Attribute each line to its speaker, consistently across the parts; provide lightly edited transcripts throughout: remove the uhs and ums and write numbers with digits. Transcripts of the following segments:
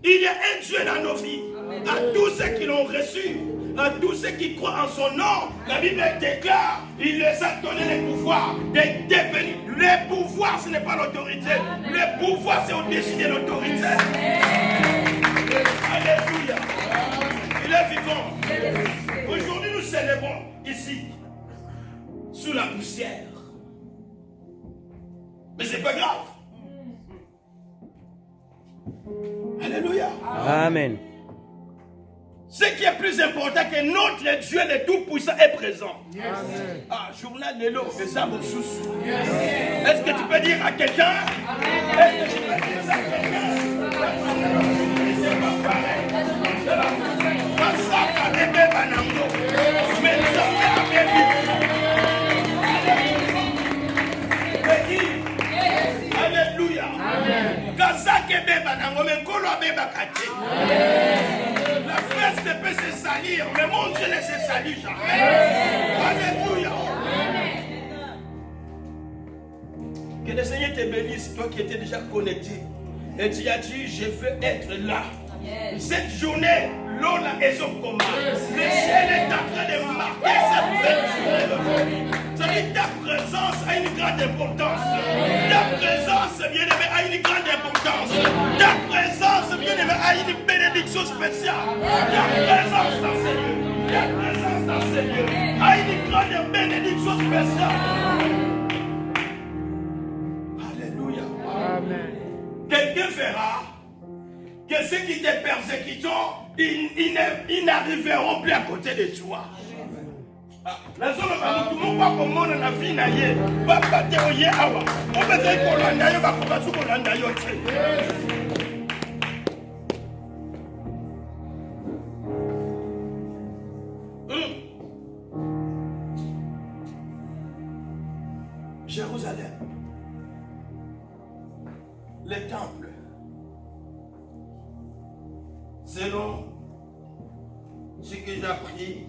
Speaker 1: Il y a un Dieu dans nos vies. À tous ceux qui l'ont reçu, à tous ceux qui croient en son nom, la Bible déclare, il les a donné le pouvoir de devenir. Le pouvoir, ce n'est pas l'autorité. Le pouvoir, c'est au-dessus de l'autorité. Alléluia. Il est vivant. Aujourd'hui, nous célébrons ici, sous la poussière. Mais c'est pas grave. Alléluia.
Speaker 2: Amen.
Speaker 1: Ce qui est plus important, que notre Dieu le Tout-Puissant est présent. Amen. Ah, journal de l'eau, c'est ça mon sous. Est-ce que tu peux dire à quelqu'un? Est-ce que tu peux dire ça à quelqu'un? C'est pas pareil. Pas ça, pas bébé banango. Mais ça, c'est bébé. Alléluia. Kazake beba nango menkolo beba kati. La fesse peut se salir, mais mon Dieu ne se salit jamais. Alléluia. Que le Seigneur te bénisse, toi qui étais déjà connecté. Et tu as dit, je veux être là. Cette journée, l'eau là est au combat. Le ciel est en train de marquer cette journée. C'est-à-dire ta présence a une grande importance. Ta présence, bien-aimé, a une grande importance. Ta présence, bien-aimé, a une bénédiction spéciale. Ta présence dans ces lieux, ta présence dans ces lieux a une grande bénédiction spéciale. Alléluia. Amen. Quelqu'un verra que ceux qui te persécuteront, ils n'arriveront plus à côté de toi. La zone va tout le monde pas comme on a vu naïe. Papa te oye awa. On peut dire qu'on l'a naïe, va qu'on va sous qu'on l'a naïe. Jérusalem, le temple, selon ce que j'ai appris,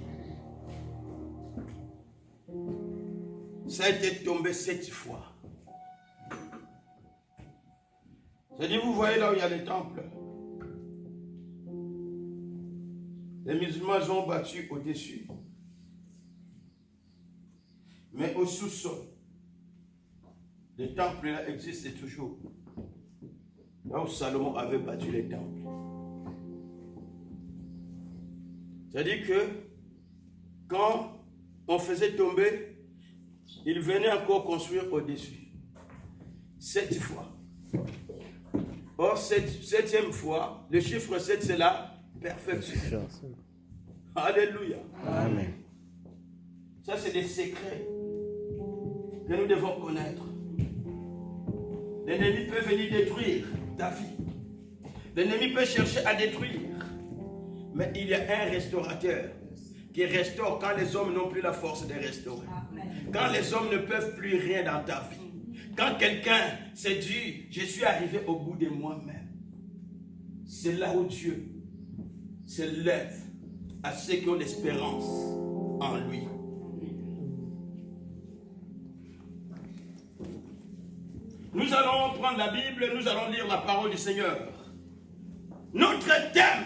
Speaker 1: ça a été tombé 7 fois. C'est-à-dire, vous voyez là où il y a le temple. Les musulmans ont battu au-dessus. Mais au sous-sol, le temple là existe toujours. Là où Salomon avait battu les temples. C'est-à-dire que quand on faisait tomber, il venait encore construire au-dessus. 7 fois. Or, septième fois, le chiffre 7, c'est la perfection. Alléluia.
Speaker 2: Amen.
Speaker 1: Ça, c'est des secrets que nous devons connaître. L'ennemi peut venir détruire ta vie. L'ennemi peut chercher à détruire. Mais il y a un restaurateur qui restaure quand les hommes n'ont plus la force de restaurer. Quand les hommes ne peuvent plus rien dans ta vie. Quand quelqu'un s'est dit, je suis arrivé au bout de moi-même. C'est là où Dieu se lève à ceux qui ont l'espérance en lui. Nous allons prendre la Bible, nous allons lire la parole du Seigneur. Notre thème,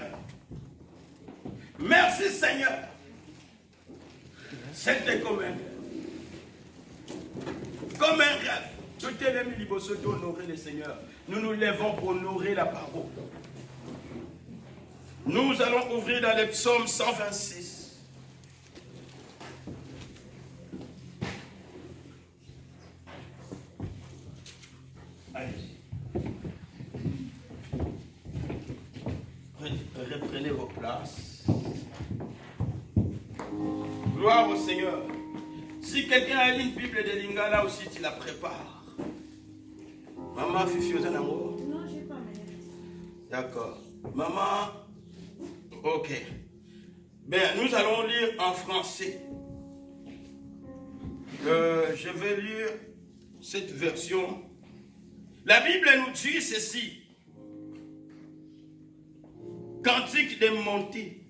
Speaker 1: merci Seigneur. C'était comme un rêve. Comme un rêve. Tout est le miliboso d'honorer le Seigneur. Nous nous lèvons pour honorer la parole. Nous allons ouvrir dans le psaume 126. Allez-y. Reprenez vos places. Gloire au Seigneur. Si quelqu'un a une Bible de Lingala aussi, tu la prépares. Maman, Fifi, vous en avez? Non, j'ai pas. D'accord. Maman, ok. Bien, nous allons lire en français. Je vais lire cette version. La Bible nous dit ceci. Cantique des montées.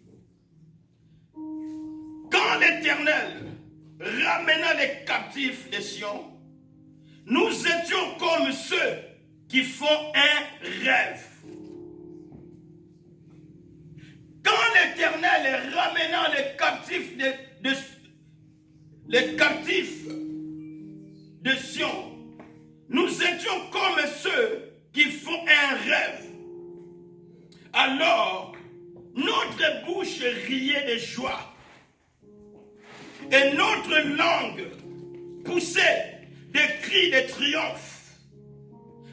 Speaker 1: Quand l'Éternel ramena les captifs de Sion, nous étions comme ceux qui font un rêve. l'Éternel ramenant les captifs de Sion, nous étions comme ceux qui font un rêve. Alors, notre bouche riait de joie et notre langue poussait des cris de triomphe.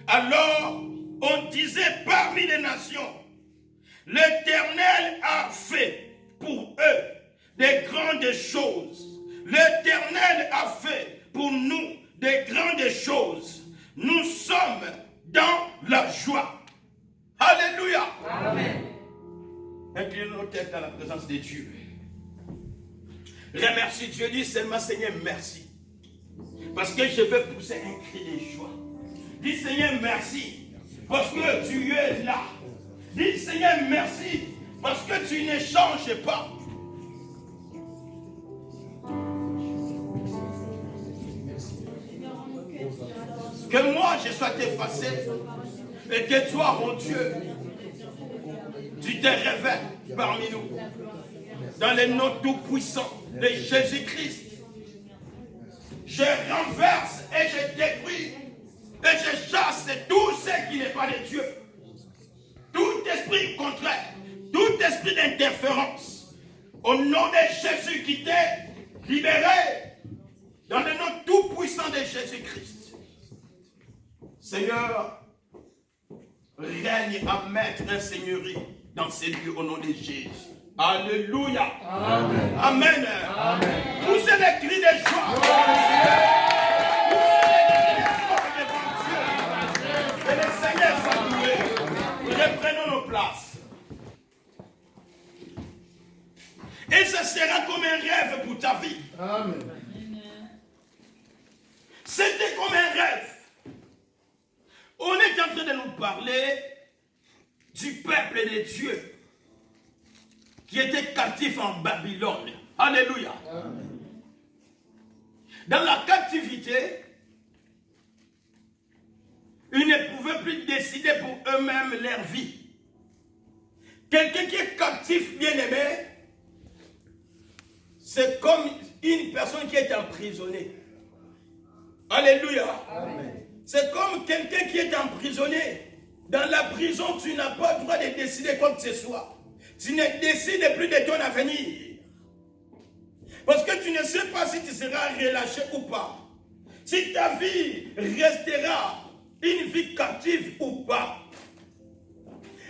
Speaker 1: Alors, on disait parmi les nations, l'Éternel a fait pour eux des grandes choses. L'Éternel a fait pour nous des grandes choses. Nous sommes dans la joie. Alléluia. Amen. Inclinons nos têtes dans la présence de Dieu. Remercie Dieu, dis seulement Seigneur merci. Parce que je vais pousser un cri de joie. Dis Seigneur merci. Parce que tu es là. Dis Seigneur merci. Parce que tu ne changes pas. Que moi je sois effacé et que toi, mon Dieu, tu te révèles parmi nous. Dans le nom tout-puissant de Jésus-Christ, je renverse et je détruis et je chasse tout ce qui n'est pas de Dieu. Tout esprit contraire, tout esprit d'interférence, au nom de Jésus qui t'est libéré, dans le nom tout-puissant de Jésus-Christ. Seigneur, règne à mettre un seigneurie dans ces lieux au nom de Jésus. Alléluia. Amen. Amen. Amen. Poussez les cris de joie. Et le Seigneur soit loué. Reprenons nos places. Et ce sera comme un rêve pour ta vie. Amen. C'était comme un rêve. On est en train de nous parler du peuple de Dieu qui était captif en Babylone. Alléluia. Amen. Dans la captivité, ils ne pouvaient plus décider pour eux-mêmes leur vie. Quelqu'un qui est captif, bien aimé, c'est comme une personne qui est emprisonnée. Alléluia. Amen. C'est comme quelqu'un qui est emprisonné. Dans la prison, tu n'as pas le droit de décider quoi que ce soit. Tu ne décides plus de ton avenir. Parce que tu ne sais pas si tu seras relâché ou pas. Si ta vie restera une vie captive ou pas.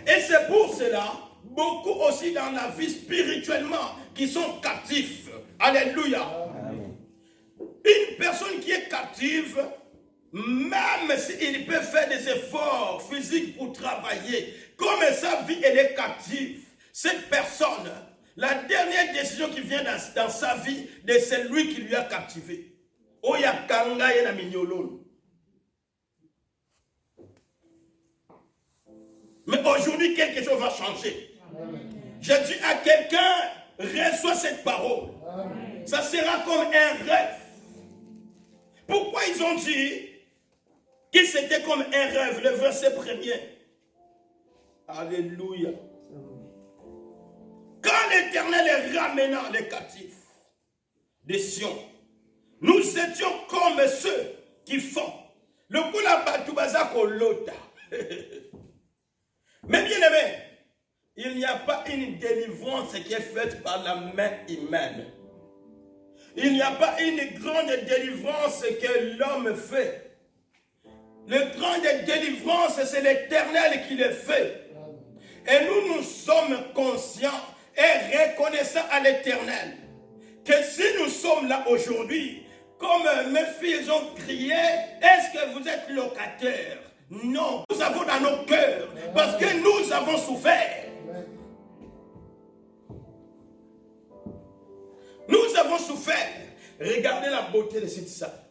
Speaker 1: Et c'est pour cela, beaucoup aussi dans la vie spirituellement, qui sont captifs. Alléluia. Amen. Une personne qui est captive, même s'il peut faire des efforts physiques pour travailler, comme sa vie elle est captive, cette personne, la dernière décision qui vient dans sa vie, c'est lui qui lui a captivé. Mais aujourd'hui, quelque chose va changer. Je dis à quelqu'un, reçois cette parole. Ça sera comme un rêve. Pourquoi ils ont dit que c'était comme un rêve, le verset premier. Alléluia. Quand l'Éternel est ramenant les captifs de Sion, nous étions comme ceux qui font le Koulabatubaza Kolota. Mais bien aimé, il n'y a pas une délivrance qui est faite par la main humaine. Il n'y a pas une grande délivrance que l'homme fait. Le grand de délivrance, c'est l'Éternel qui le fait. Et nous sommes conscients et reconnaissants à l'Éternel que si nous sommes là aujourd'hui, comme mes filles ont crié, est-ce que vous êtes locataires? Non, nous avons dans nos cœurs, parce que nous avons souffert. Nous avons souffert. Regardez la beauté de cette salle.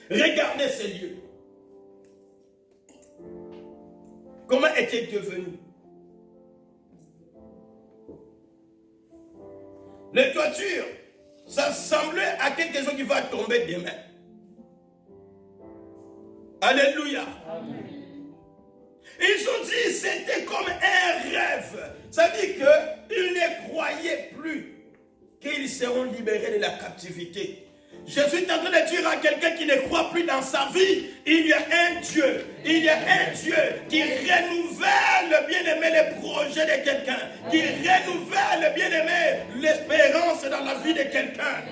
Speaker 1: Regardez ces lieux. Comment est-il devenu? Les toitures, ça semblait à quelque chose qui va tomber demain. Alléluia. Amen. Ils ont dit c'était comme un rêve. Ça dit qu'ils ne croyaient plus qu'ils seront libérés de la captivité. Je suis en train de dire à quelqu'un qui ne croit plus dans sa vie, il y a un Dieu. Il y a un Dieu qui renouvelle, bien-aimé, les projets de quelqu'un. Qui renouvelle, bien-aimé, l'espérance dans la vie de quelqu'un.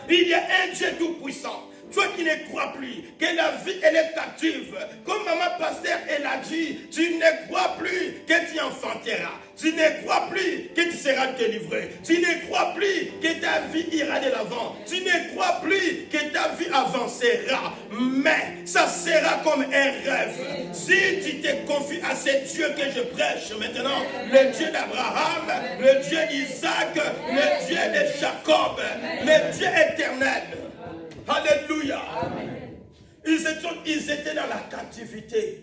Speaker 1: Il y a un Dieu tout-puissant. Toi qui ne crois plus que la vie elle est captive, comme maman pasteur elle a dit, tu ne crois plus que tu enfanteras, tu ne crois plus que tu seras délivré, tu ne crois plus que ta vie ira de l'avant, tu ne crois plus que ta vie avancera, mais ça sera comme un rêve. Si tu te confies à ce Dieu que je prêche maintenant, le Dieu d'Abraham, le Dieu d'Isaac, le Dieu de Jacob, le Dieu éternel. Alléluia. Ils étaient dans la captivité,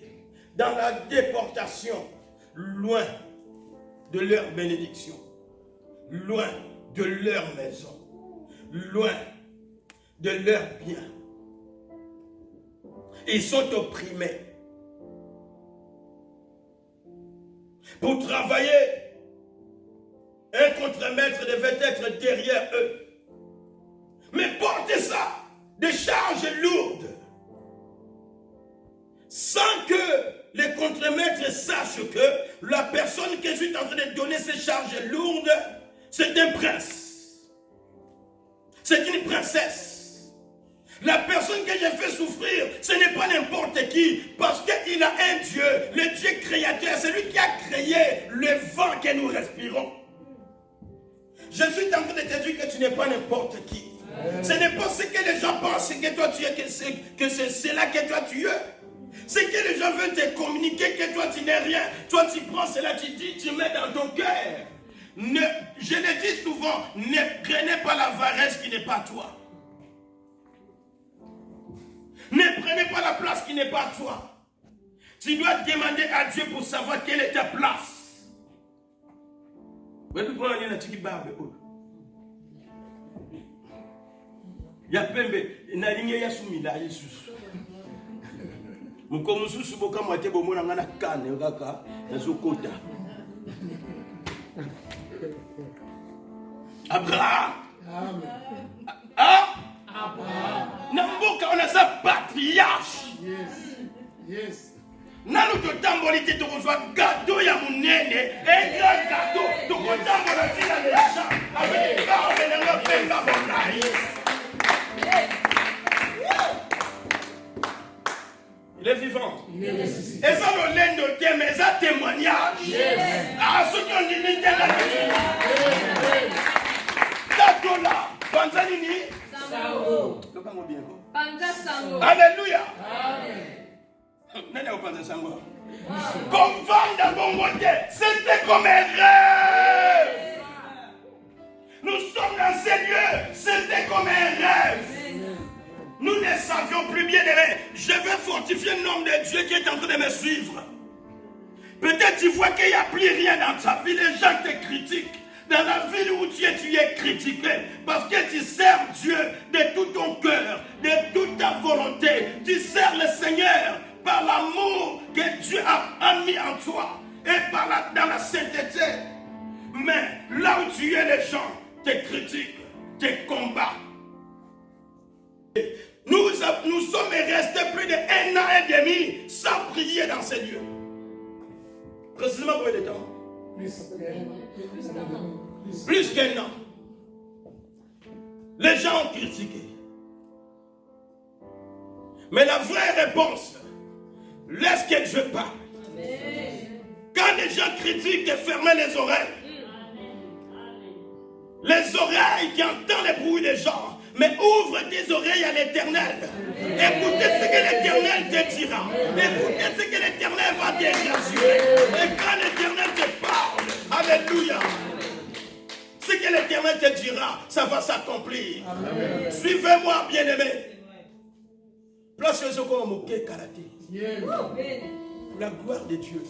Speaker 1: dans la déportation, loin de leur bénédiction, loin de leur maison, loin de leurs biens. Ils sont opprimés. Pour travailler, un contremaître devait être derrière eux. Mais porter ça, des charges lourdes, sans que les contremaîtres sachent que la personne que je suis en train de donner ces charges lourdes, c'est un prince. C'est une princesse. La personne que j'ai fait souffrir, ce n'est pas n'importe qui, parce qu'il a un Dieu, le Dieu créateur, c'est lui qui a créé le vent que nous respirons. Je suis en train de te dire que tu n'es pas n'importe qui. Ce n'est pas ce que les gens pensent que toi tu es, que c'est là que toi tu es. C'est que les gens veulent te communiquer que toi tu n'es rien. Toi tu prends cela, tu dis, tu mets dans ton cœur. Je le dis souvent, ne prenez pas la varesse qui n'est pas toi. Ne prenez pas la place qui n'est pas toi. Tu dois demander à Dieu pour savoir quelle est ta place. Ya pembe na linge ya sumila Yesu muko mususu boka mwate bomona ngana kane kaka na zokota Abraham. Ah? Abraham. Namboka on a sa patriarche. Yes. Nanu to tambolite to kozwa gâteau ya munene, un grand gâteau to kotambola tina les champs avec des paroles de la pemba bonai. Il est vivant. Et ça, le lait de thème, mais ça témoignage. Ah, ceux qui ont dit l'idée là. Tatola, Panzanini. Sao. Alléluia. Amen. Comme Vanda Bongote, c'était comme un rêve. Nous sommes dans ces lieux, c'était comme un rêve. Nous ne savions plus bien aimer. Je vais fortifier le nom de Dieu qui est en train de me suivre. Peut-être tu vois qu'il n'y a plus rien dans ta vie. Les gens te critiquent. Dans la ville où tu es critiqué. Parce que tu sers Dieu de tout ton cœur, de toute ta volonté. Tu sers le Seigneur par l'amour que Dieu a mis en toi. Et dans la sainteté. Mais là où tu es, les gens te critiquent, te combattent. Nous sommes restés plus de 1 an et demi sans prier dans ces lieux. Précisément combien de temps? Plus qu'un an. Les gens ont critiqué. Mais la vraie réponse, laisse que Dieu parle. Quand les gens critiquent, fermez les oreilles. Les oreilles qui entendent les bruits des gens. Mais ouvre tes oreilles à l'Éternel. Écoutez ce que l'Éternel te dira. Écoutez ce que l'Éternel va te rassurer. Et quand l'Éternel te parle, alléluia, ce que l'Éternel te dira, ça va s'accomplir. Suivez-moi, bien-aimés. Place les yeux comme un karaté. Pour la gloire de Dieu.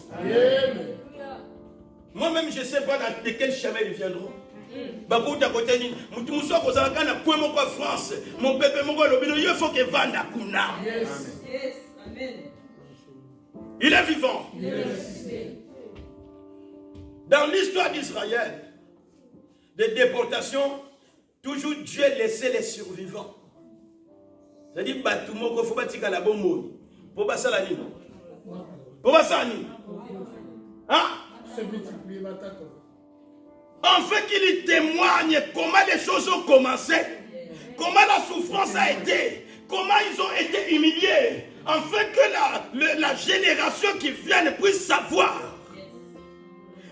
Speaker 1: Moi-même, je ne sais pas de quel chemin ils viendront. Bakuta côté ni mutu muso ko zalaka na kwe moko France mon peuple moko lobino il faut que vanda kuna. Yes. Amen. Il est vivant. Dans l'histoire d'Israël, des déportations, toujours Dieu laissait les survivants. C'est-à-dire, tout le monde, il faut bâtir la bonne mot. Pour passer la nuit. Pour passer la nuit. Hein? En fait, qu'il témoigne comment les choses ont commencé, comment la souffrance a été, comment ils ont été humiliés, afin que la génération qui vient puisse savoir.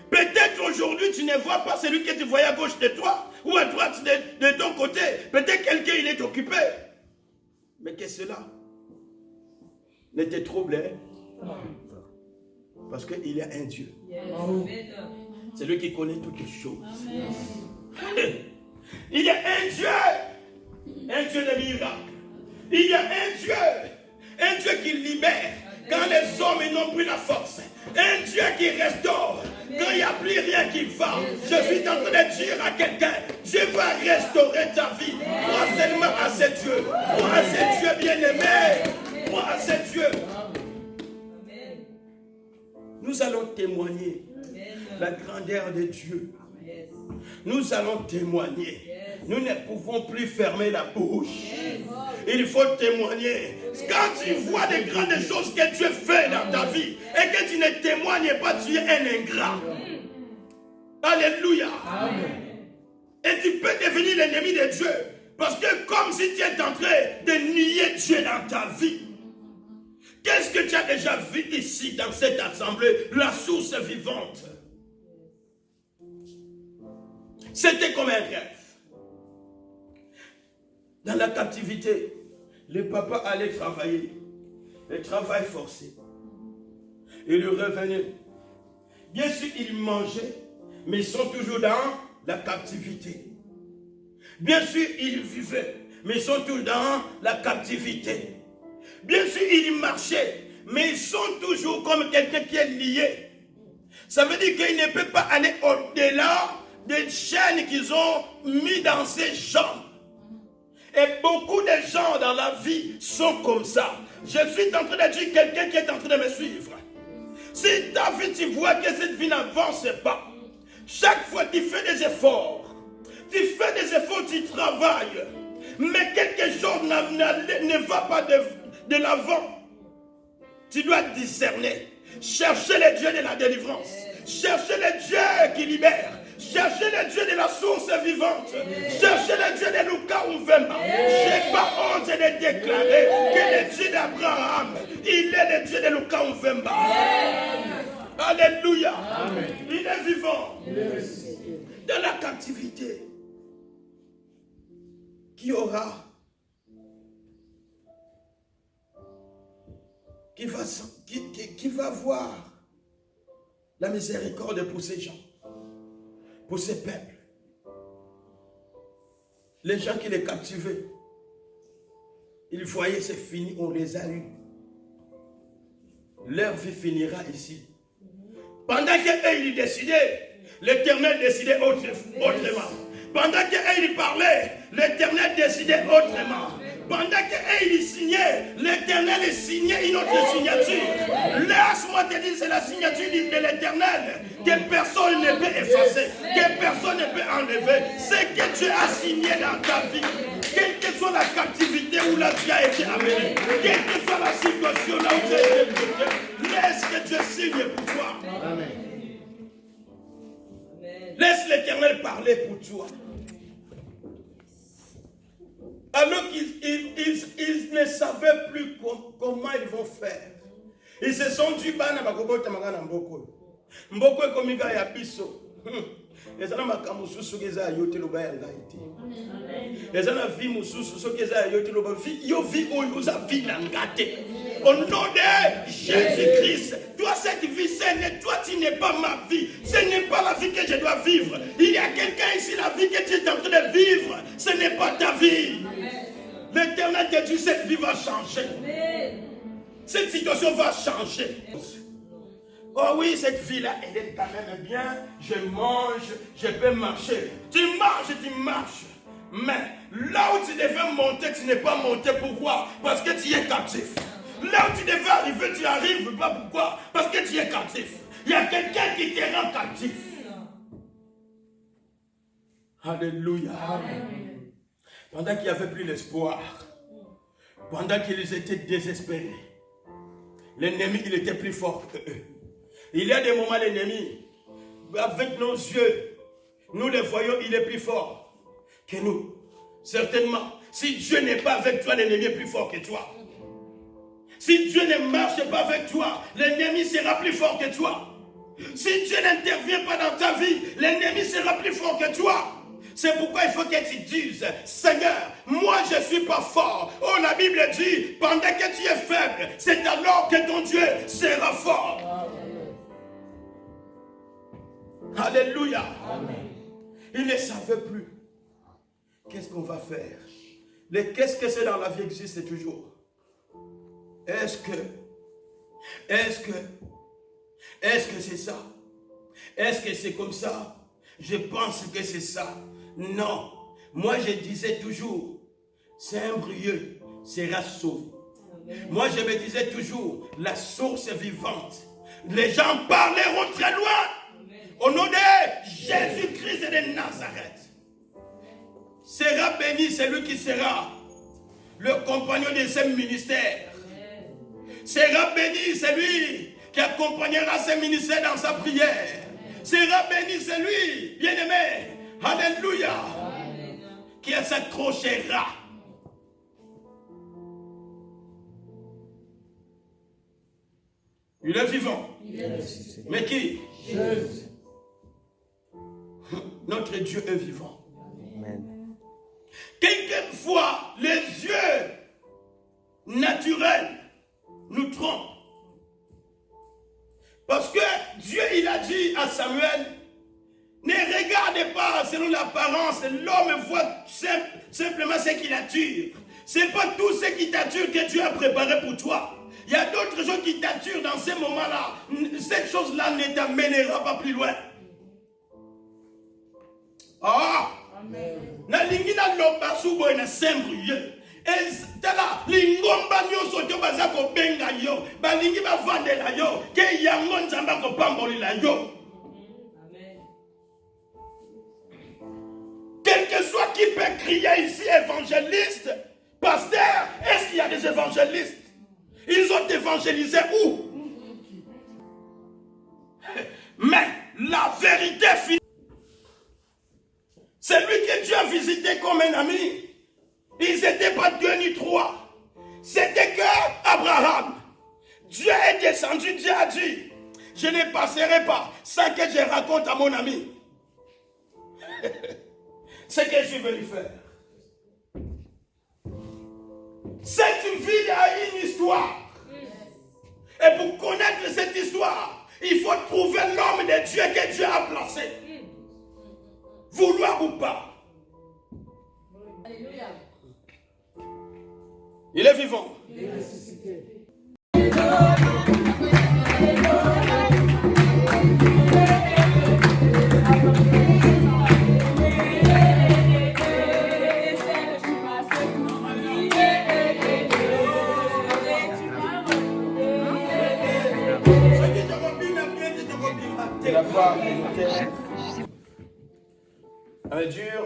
Speaker 1: Peut-être aujourd'hui tu ne vois pas celui que tu voyais à gauche de toi ou à droite de ton côté. Peut-être quelqu'un il est occupé. Mais que cela ne te trouble pas. Parce qu'il y a un Dieu. C'est lui qui connaît toutes les choses. Il y a un Dieu de miracles. Il y a un Dieu qui libère quand les hommes n'ont plus la force. Un Dieu qui restaure quand il n'y a plus rien qui va. Je suis en train de dire à quelqu'un, Dieu va restaurer ta vie. Crois seulement à ce Dieu. Crois à ce Dieu bien-aimé. Crois à ce Dieu. Nous allons témoigner la grandeur de Dieu. Nous allons témoigner. Nous ne pouvons plus fermer la bouche. Il faut témoigner. Quand tu vois des grandes choses que Dieu fait dans ta vie et que tu ne témoignes pas, tu es un ingrat. Alléluia. Et tu peux devenir l'ennemi de Dieu. Parce que comme si tu es en train de nier Dieu dans ta vie. Qu'est-ce que tu as déjà vu ici dans cette assemblée? La source vivante. C'était comme un rêve. Dans la captivité, le papa allait travailler. Le travail forcé. Il revenait. Bien sûr, ils mangeaient, mais ils sont toujours dans la captivité. Bien sûr, ils vivaient, mais ils sont toujours dans la captivité. Bien sûr, ils marchaient, mais ils sont toujours comme quelqu'un qui est lié. Ça veut dire qu'ils ne peuvent pas aller au-delà des chaînes qu'ils ont mis dans ses jambes. Et beaucoup de gens dans la vie sont comme ça. Je suis en train de dire quelqu'un qui est en train de me suivre. Si ta vie, tu vois que cette vie n'avance pas, chaque fois tu fais des efforts, tu travailles, mais quelque chose ne va pas de l'avant. Tu dois discerner. Chercher le Dieu de la délivrance. Chercher le Dieu qui libère. Chercher le Dieu de la source vivante. Chercher le Dieu de Lucas Ouvema. Je n'ai pas honte de déclarer que le Dieu d'Abraham, il est le Dieu de Lucas Ouvema. Alléluia. Amen. Il est vivant. Dans la captivité, qui va voir la miséricorde pour ces gens, pour ces peuples. Les gens qui les captivaient, ils voyaient c'est fini, on les a eus. Leur vie finira ici. Pendant qu'eux ils décidaient, l'Éternel décidait autrement. Pendant qu'eux ils parlaient, l'Éternel décidait autrement. Pendant qu'eux ils signaient, l'Éternel signait une autre signature. Laisse-moi te dire, c'est la signature de l'Éternel que personne ne peut effacer, que personne ne peut enlever. C'est que Dieu a signé dans ta vie. Quelle que soit la captivité où là tu as été amené, quelle que soit la situation là où tu as été pris, laisse que Dieu signe pour toi. Amen. Laisse l'Éternel parler pour toi. Alors qu'ils ne savaient plus comment ils vont faire. Ils se sont dit, Mboko est comme un yabiso. Les gens qui sont des gens qui sont les gens qui sont au nom de Jésus-Christ. Toi, cette vie, toi, tu n'es pas ma vie. Ce n'est pas la vie que je dois vivre. Il y a quelqu'un ici, la vie que tu es en train de vivre, ce n'est pas ta vie. L'Éternel te dit, cette vie va changer. Cette situation va changer. Oh oui, cette vie-là, elle est quand même bien. Je mange, je peux marcher. Tu marches. Mais là où tu devais monter, tu n'es pas monté. Pourquoi? Parce que tu es captif. là où tu devais arriver, tu n'arrives pas. Pourquoi? Parce que tu es captif. Il y a quelqu'un qui te rend captif. Alléluia. Amen. Pendant qu'il n'y avait plus l'espoir, pendant qu'ils étaient désespérés, l'ennemi, il était plus fort que eux. Il y a des moments, l'ennemi, avec nos yeux, nous le voyons, il est plus fort que nous. Certainement, si Dieu n'est pas avec toi, l'ennemi est plus fort que toi. Si Dieu ne marche pas avec toi, l'ennemi sera plus fort que toi. Si Dieu n'intervient pas dans ta vie, l'ennemi sera plus fort que toi. C'est pourquoi il faut que tu dises, Seigneur, moi je ne suis pas fort. Oh, la Bible dit, pendant que tu es faible, c'est alors que ton Dieu sera fort. Alléluia. Amen. Il ne savait plus. Qu'est-ce qu'on va faire? Qu'est-ce que c'est dans la vie existe toujours. Est-ce que c'est ça? Est-ce que c'est comme ça? Je pense que c'est ça. Non. Moi, je disais toujours, Saint-Brieuc sera sauvé. Moi, je me disais toujours, la source vivante. Les gens parleront très loin. Au nom de Jésus-Christ de Nazareth. Sera béni celui qui sera le compagnon de ce ministère. Sera béni celui qui accompagnera ce ministère dans sa prière. Sera béni celui, bien-aimé, alléluia, qui s'accrochera. Il est vivant. Mais qui? Jésus. Notre Dieu est vivant. Amen. Quelquefois, les yeux naturels nous trompent. Parce que Dieu, il a dit à Samuel, ne regardez pas selon l'apparence, l'homme voit simplement ce qui l'attire. Ce n'est pas tout ce qui t'attire que Dieu a préparé pour toi. Il y a d'autres choses qui t'attirent dans ces moments-là. Cette chose-là ne t'amènera pas plus loin. Ah! Na lingina lomba subo na Saint-Brieuc. Tala lingomba nyoso to bazako benga yo. Balingi bavandela yo. Ke yango nzamba ko pambolila yo. Amen. Quel que soit qui peut crier ici évangéliste, pasteur, est-ce qu'il y a des évangélistes? Ils ont évangélisé où? Mais la vérité finale, c'est lui que Dieu a visité comme un ami. Ils n'étaient pas deux ni trois. C'était que Abraham. Dieu est descendu, Dieu a dit, je ne passerai pas sans que je raconte à mon ami ce que je veux lui faire. Cette ville a une histoire. Et pour connaître cette histoire, il faut trouver l'homme de Dieu que Dieu a placé. Vouloir ou pas. Alléluia. Il est vivant. Il est ressuscité.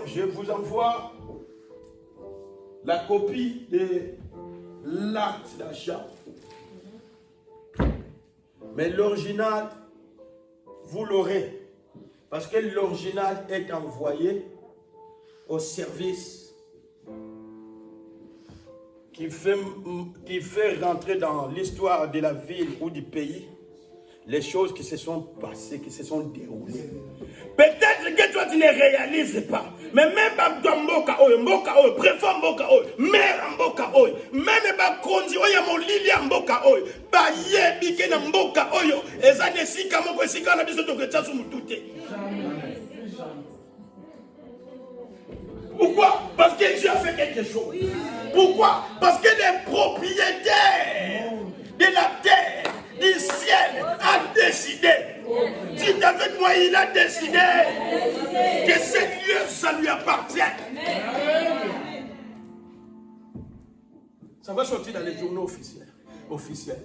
Speaker 1: Je vous envoie la copie de l'acte d'achat. Mais l'original, vous l'aurez. Parce que l'original est envoyé au service qui fait rentrer dans l'histoire de la ville ou du pays les choses qui se sont passées, qui se sont déroulées. Peut-être que toi tu ne réalises pas. Mais même dans Mboka Oyo, préfet Mboka Oyo, maire Mboka Oyo, même Bakonzi Oyo, Molili Mboka Oyo, Bayebi ke na Mboka Oyo, eza nesika moko esika na biso toketsa su mutute. Pourquoi? Parce que Dieu a fait quelque chose. Pourquoi? Parce que les propriétaires de la terre, du ciel, a décidé. Dites avec moi, il a décidé que ce lieu, ça lui appartient. Ça va sortir dans les journaux officiels. officiel.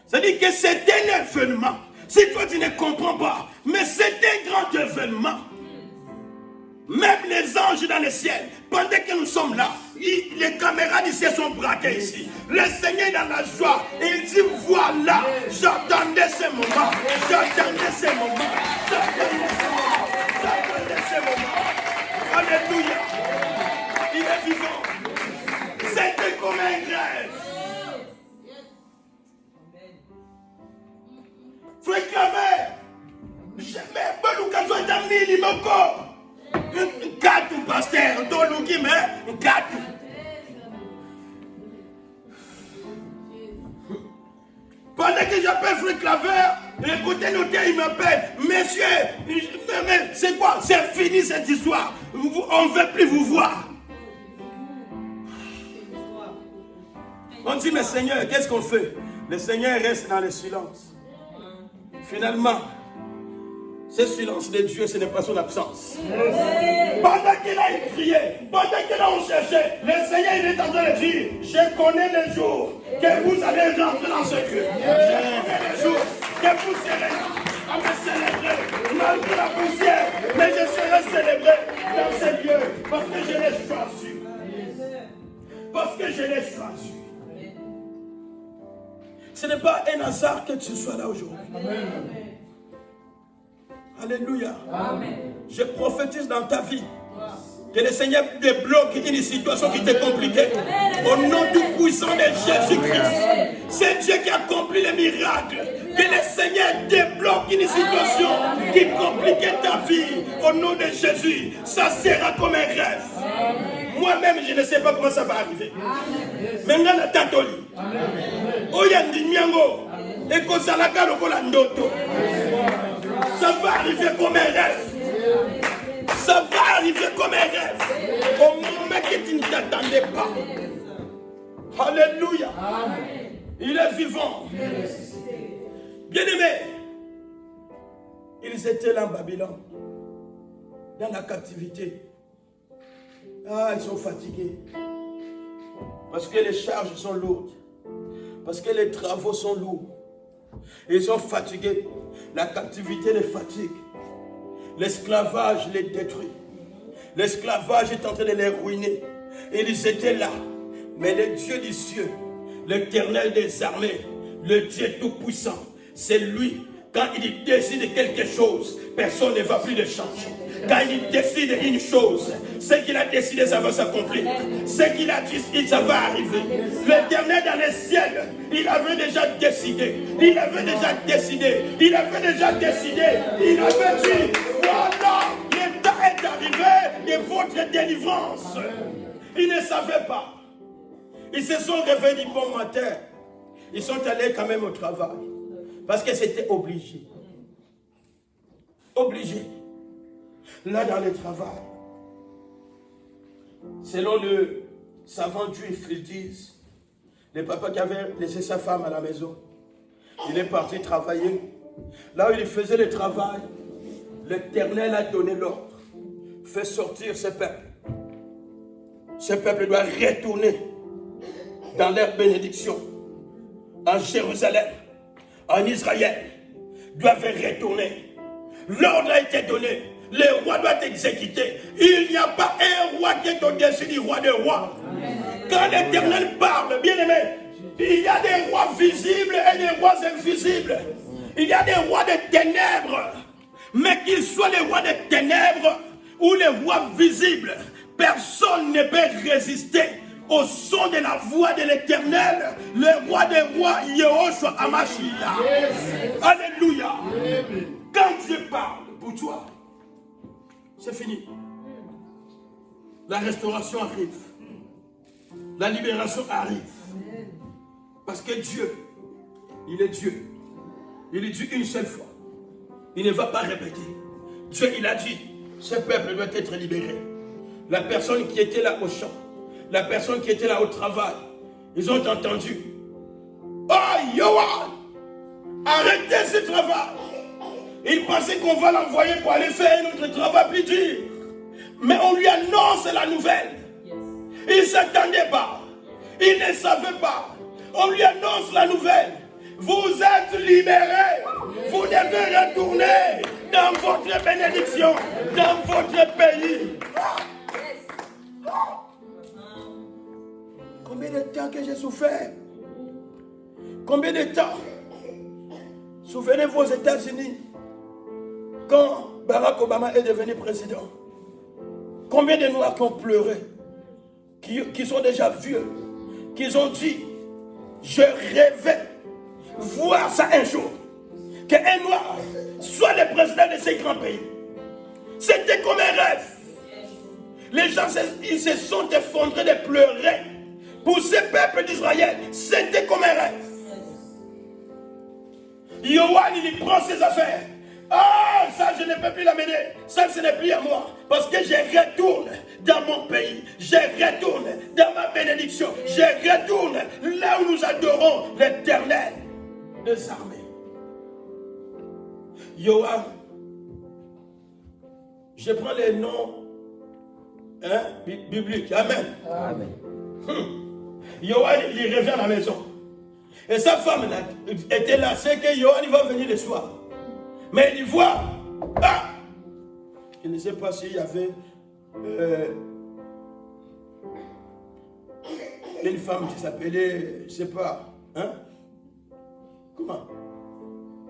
Speaker 1: C'est-à-dire que c'est un événement. Si toi tu ne comprends pas, mais c'est un grand événement. Même les anges dans le ciel, pendant que nous sommes là, les caméras du ciel sont braquées ici. Le Seigneur est dans la joie. Il dit voilà, j'attendais ce moment. J'attendais ce moment. J'attendais ce moment. Alléluia. Il est vivant. C'était comme un rêve. Frère Claver, jamais pas l'occasion d'amener mon corps. Un gâteau, pasteur, un don qui mais un gâteau. Pendant que j'appelle Frère Claver, écoutez, notaire, il m'appelle. Monsieur, c'est quoi? C'est fini cette histoire. On ne veut plus vous voir. On dit, mais Seigneur, qu'est-ce qu'on fait? Le Seigneur reste dans le silence. Finalement, ce silence de Dieu, ce n'est pas son absence. Pendant qu'il a crié, pendant qu'il a cherché, le Seigneur il est en train de dire, je connais les jours que vous allez rentrer dans ce lieu. Je connais les jours que vous serez à me célébrer, malgré la poussière, mais je serai célébré dans ce lieu, parce que je l'ai choisi. Parce que je l'ai choisi. Ce n'est pas un hasard que tu sois là aujourd'hui. Alléluia. Amen. Je prophétise dans ta vie que le Seigneur débloque une situation qui t'est compliquée. Au nom du puissant de Jésus-Christ. C'est Dieu qui accomplit les miracles. Que le Seigneur débloque une situation qui compliquait ta vie. Au nom de Jésus. Ça sera comme un rêve. Moi-même, je ne sais pas comment ça va arriver. Maintenant, la tatoli. Oyandi Miango. Et Kosalaka Lokola Ndoto. Ça va arriver comme un rêve. Ça va arriver comme un rêve. Au moment que tu ne t'attendais pas. Alléluia. Il est vivant. Bien-aimés, ils étaient là en Babylone, dans la captivité. Ah, ils sont fatigués. Parce que les charges sont lourdes. Parce que les travaux sont lourds. Ils sont fatigués. La captivité les fatigue. L'esclavage les détruit. L'esclavage est en train de les ruiner. Et ils étaient là. Mais le Dieu du ciel, l'Éternel des armées, le Dieu tout-puissant, c'est lui. Quand il décide quelque chose, personne ne va plus le changer. Quand il décide une chose, ce qu'il a décidé, ça va s'accomplir. Ce qu'il a dit, ça va arriver. L'Éternel dans les ciels, il avait déjà décidé. Il avait déjà décidé. Il avait déjà décidé. Il avait dit, voilà, le temps est arrivé de votre délivrance. Ils ne savaient pas. Ils se sont réveillés du bon matin. Ils sont allés quand même au travail. Parce que c'était obligé. Obligé. Là, dans le travail, selon le savant juif, ils disent, le papa qui avait laissé sa femme à la maison, il est parti travailler. Là où il faisait le travail, l'Éternel a donné l'ordre. Fait sortir ce peuple. Ce peuple doit retourner dans leur bénédiction. En Jérusalem, en Israël, doivent retourner. L'ordre a été donné. Le roi doit exécuter. Il n'y a pas un roi qui est au-dessus du roi des rois. Quand l'Éternel parle, bien aimé, il y a des rois visibles et des rois invisibles. Il y a des rois des ténèbres. Mais qu'ils soient les rois des ténèbres ou les rois visibles, personne ne peut résister au son de la voix de l'Éternel, le roi des rois, Yehoshua Hamashiach. Alléluia. Quand Dieu parle pour toi, c'est fini. La restauration arrive. La libération arrive. Parce que Dieu, il est Dieu. Il est Dieu une seule fois. Il ne va pas répéter. Dieu, il a dit, ce peuple doit être libéré. La personne qui était là au champ, la personne qui était là au travail, ils ont entendu. Oh, Yohan, arrêtez ce travail. Il pensait qu'on va l'envoyer pour aller faire un autre travail plus dur. Mais on lui annonce la nouvelle. Il ne s'attendait pas. Il ne savait pas. On lui annonce la nouvelle. Vous êtes libérés. Vous devez retourner dans votre bénédiction, dans votre pays. Combien de temps que j'ai souffert? Combien de temps? Souvenez-vous aux États-Unis, quand Barack Obama est devenu président, combien de Noirs qui ont pleuré, qui sont déjà vieux, qui ont dit, je rêvais voir ça un jour, qu'un Noir soit le président de ces grands pays. C'était comme un rêve. Les gens ils se sont effondrés de pleurer. Pour ce peuple d'Israël, c'était comme un rêve. Yohan, il prend ses affaires. Ah, ça, je ne peux plus l'amener. Ça, ce n'est plus à moi. Parce que je retourne dans mon pays. Je retourne dans ma bénédiction. Je retourne là où nous adorons l'Éternel des armées. Yohan, je prends les noms bibliques. Amen. Amen. Yohan, il revient à la maison. Et sa femme était là, c'est que Yohan il va venir le soir. Mais il voit, je ne sais pas s'il y avait une femme qui s'appelait, je ne sais pas,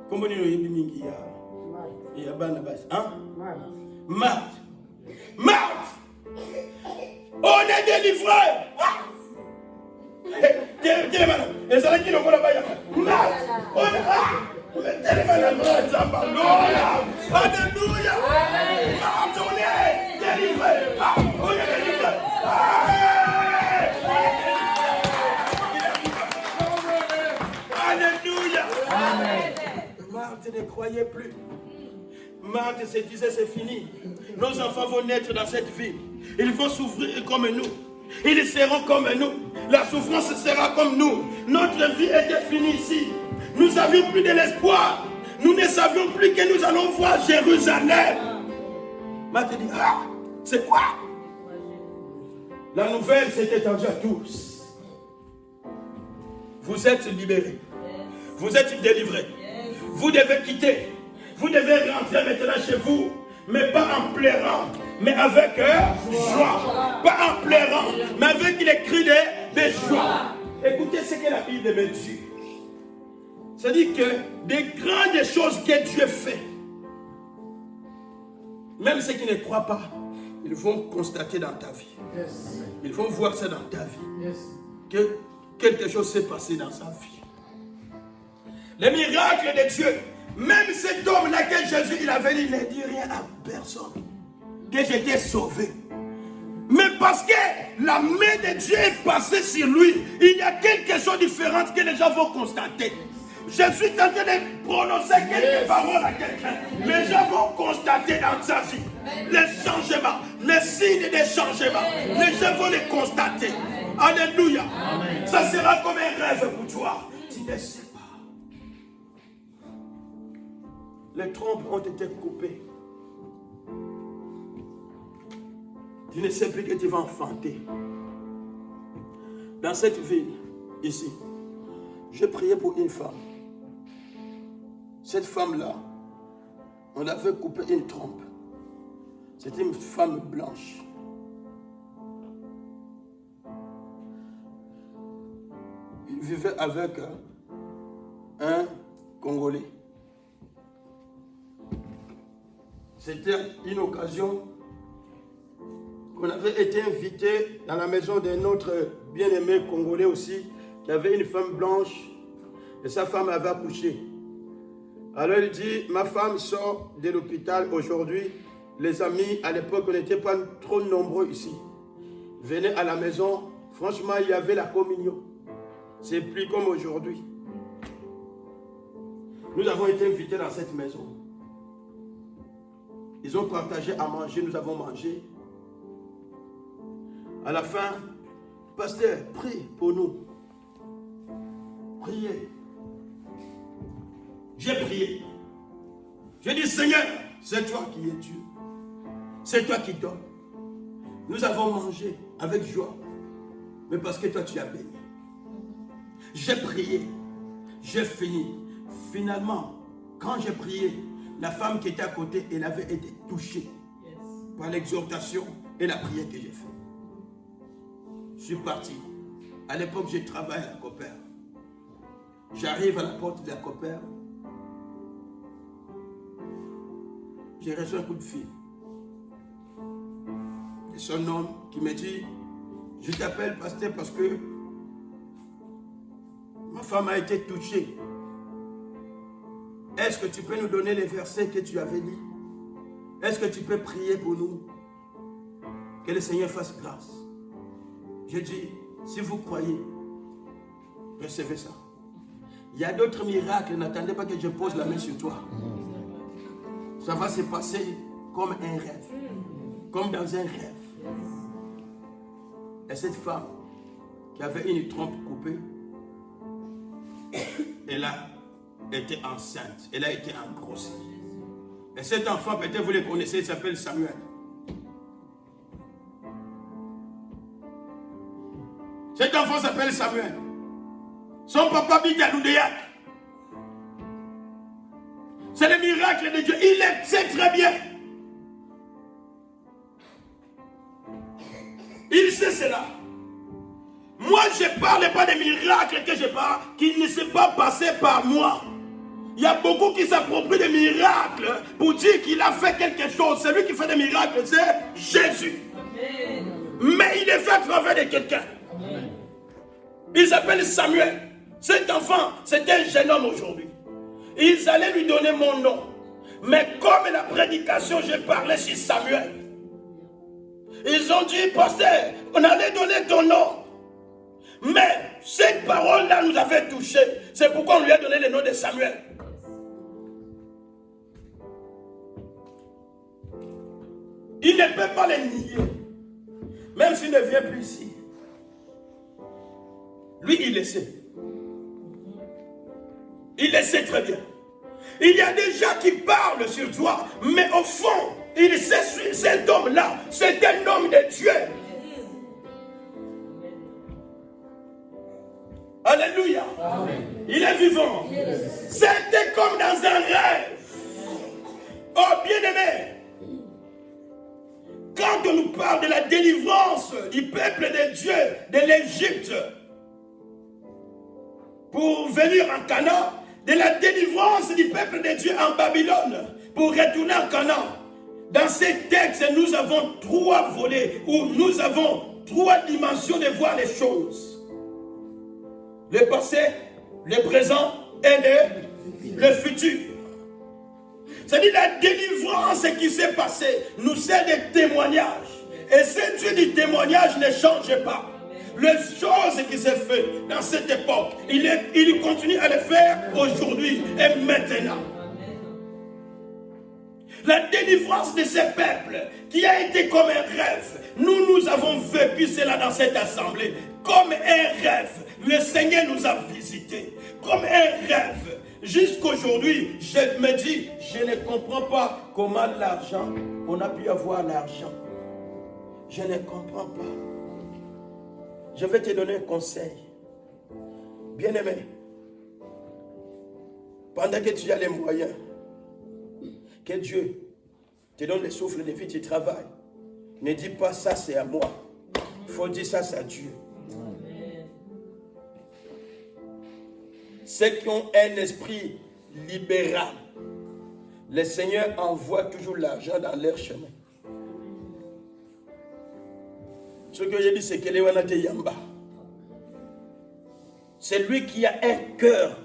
Speaker 1: comment il y a Barnabas, Marthe. On est délivré. Et ça qui n'ont pas la Alléluia. On est délivré. On est délivré. Alléluia. Marthe ne croyait plus. Marthe se disait c'est fini. Nos enfants vont naître dans cette vie. Ils vont souffrir comme nous. Ils seront comme nous. La souffrance sera comme nous. Notre vie était finie ici. Nous n'avions plus de l'espoir. Nous ne savions plus que nous allons voir Jérusalem. Marthe dit, c'est quoi? La nouvelle s'est étendue à tous. Vous êtes libérés. Vous êtes délivrés. Vous devez quitter. Vous devez rentrer maintenant chez vous. Mais pas en pleurant, mais avec joie. Pas en pleurant, mais avec les cris de joie. Écoutez ce que la Bible me dit. C'est-à-dire que des grandes choses que Dieu fait, même ceux qui ne croient pas, ils vont constater dans ta vie. Yes. Ils vont voir ça dans ta vie. Yes. Que quelque chose s'est passé dans sa vie. Les miracles de Dieu. Même cet homme-là que Jésus il avait dit, il ne dit rien à personne. Que j'étais sauvé. Mais parce que la main de Dieu est passée sur lui, il y a quelque chose de différent que les gens vont constater. Je suis en train de prononcer quelques paroles à quelqu'un. Les gens vont constater dans sa vie les changements, les signes des changements. Les gens vont les constater. Alléluia. Amen. Ça sera comme un rêve pour toi. Tu ne sais pas. Les trompes ont été coupées. Tu ne sais plus que tu vas enfanter. Dans cette ville, ici, je priais pour une femme. Cette femme-là, on avait coupé une trompe. C'était une femme blanche. Il vivait avec un Congolais. C'était une occasion qu'on avait été invité dans la maison d'un autre bien-aimé Congolais aussi, qui avait une femme blanche, et sa femme avait accouché. Alors il dit, ma femme sort de l'hôpital aujourd'hui. Les amis, à l'époque, on n'était pas trop nombreux ici. Venez à la maison. Franchement, il y avait la communion. C'est plus comme aujourd'hui. Nous avons été invités dans cette maison. Ils ont partagé à manger, nous avons mangé. À la fin, pasteur, prie pour nous. Priez. J'ai prié. J'ai dit, Seigneur, c'est toi qui es Dieu. C'est toi qui donnes. Nous avons mangé avec joie. Mais parce que toi, tu as béni. J'ai prié. J'ai fini. Finalement, quand j'ai prié, la femme qui était à côté, elle avait été touchée par l'exhortation et la prière que j'ai faite. Je suis parti. À l'époque, je travaillais à la Copère. J'arrive à la porte de la Copère. J'ai reçu un coup de fil. Et son homme qui me dit, je t'appelle pasteur parce que ma femme a été touchée. Est-ce que tu peux nous donner les versets que tu avais lus? Est-ce que tu peux prier pour nous? Que le Seigneur fasse grâce. J'ai dit, si vous croyez, recevez ça. Il y a d'autres miracles, n'attendez pas que je pose la main sur toi. Ça va se passer comme un rêve. Comme dans un rêve. Et cette femme qui avait une trompe coupée, elle a été enceinte. Elle a été engrossée. Et cet enfant, peut-être vous le connaissez, il s'appelle Samuel. Cet enfant s'appelle Samuel. Son papa habite à Loudéac. C'est le miracle de Dieu. Il le sait très bien. Il sait cela. Moi, je ne parle pas des miracles que je parle, qui ne sont pas passés par moi. Il y a beaucoup qui s'approprient des miracles pour dire qu'il a fait quelque chose. Celui qui fait des miracles, c'est Jésus. Amen. Mais il est fait à travers de quelqu'un. Amen. Il s'appelle Samuel. Cet enfant, c'est un jeune homme aujourd'hui. Ils allaient lui donner mon nom. Mais comme la prédication, j'ai parlé sur Samuel. Ils ont dit, pasteur, on allait donner ton nom. Mais cette parole-là nous avait touchés. C'est pourquoi on lui a donné le nom de Samuel. Il ne peut pas les nier. Même s'il ne vient plus ici. Lui, il le sait. Il le sait très bien. Il y a des gens qui parlent sur toi, mais au fond, il sait cet homme-là, c'est un homme de Dieu. Alléluia. Amen. Il est vivant. Yes. C'était comme dans un rêve. Oh, bien-aimé. Quand on nous parle de la délivrance du peuple de Dieu de l'Égypte pour venir en Canaan, de la délivrance du peuple de Dieu en Babylone pour retourner en Canaan, dans ces textes, nous avons 3 volets où nous avons 3 dimensions de voir les choses. Le passé, le présent et le futur. C'est-à-dire la délivrance qui s'est passée nous sert de témoignage. Et ce Dieu du témoignage ne change pas. Les choses qui s'est fait dans cette époque, il continue à le faire aujourd'hui et maintenant. La délivrance de ce peuple qui a été comme un rêve. Nous avons vécu cela dans cette assemblée. Comme un rêve. Le Seigneur nous a visités. Comme un rêve. Jusqu'aujourd'hui, je me dis, je ne comprends pas comment l'argent, on a pu avoir l'argent. Je ne comprends pas. Je vais te donner un conseil. Bien-aimé, pendant que tu as les moyens, que Dieu te donne le souffle de vie, tu travailles. Ne dis pas ça c'est à moi. Il faut dire ça c'est à Dieu. Ceux qui ont un esprit libéral, le Seigneur envoie toujours l'argent dans leur chemin. Ce que j'ai dit, c'est que Léwanate Yamba. C'est lui qui a un cœur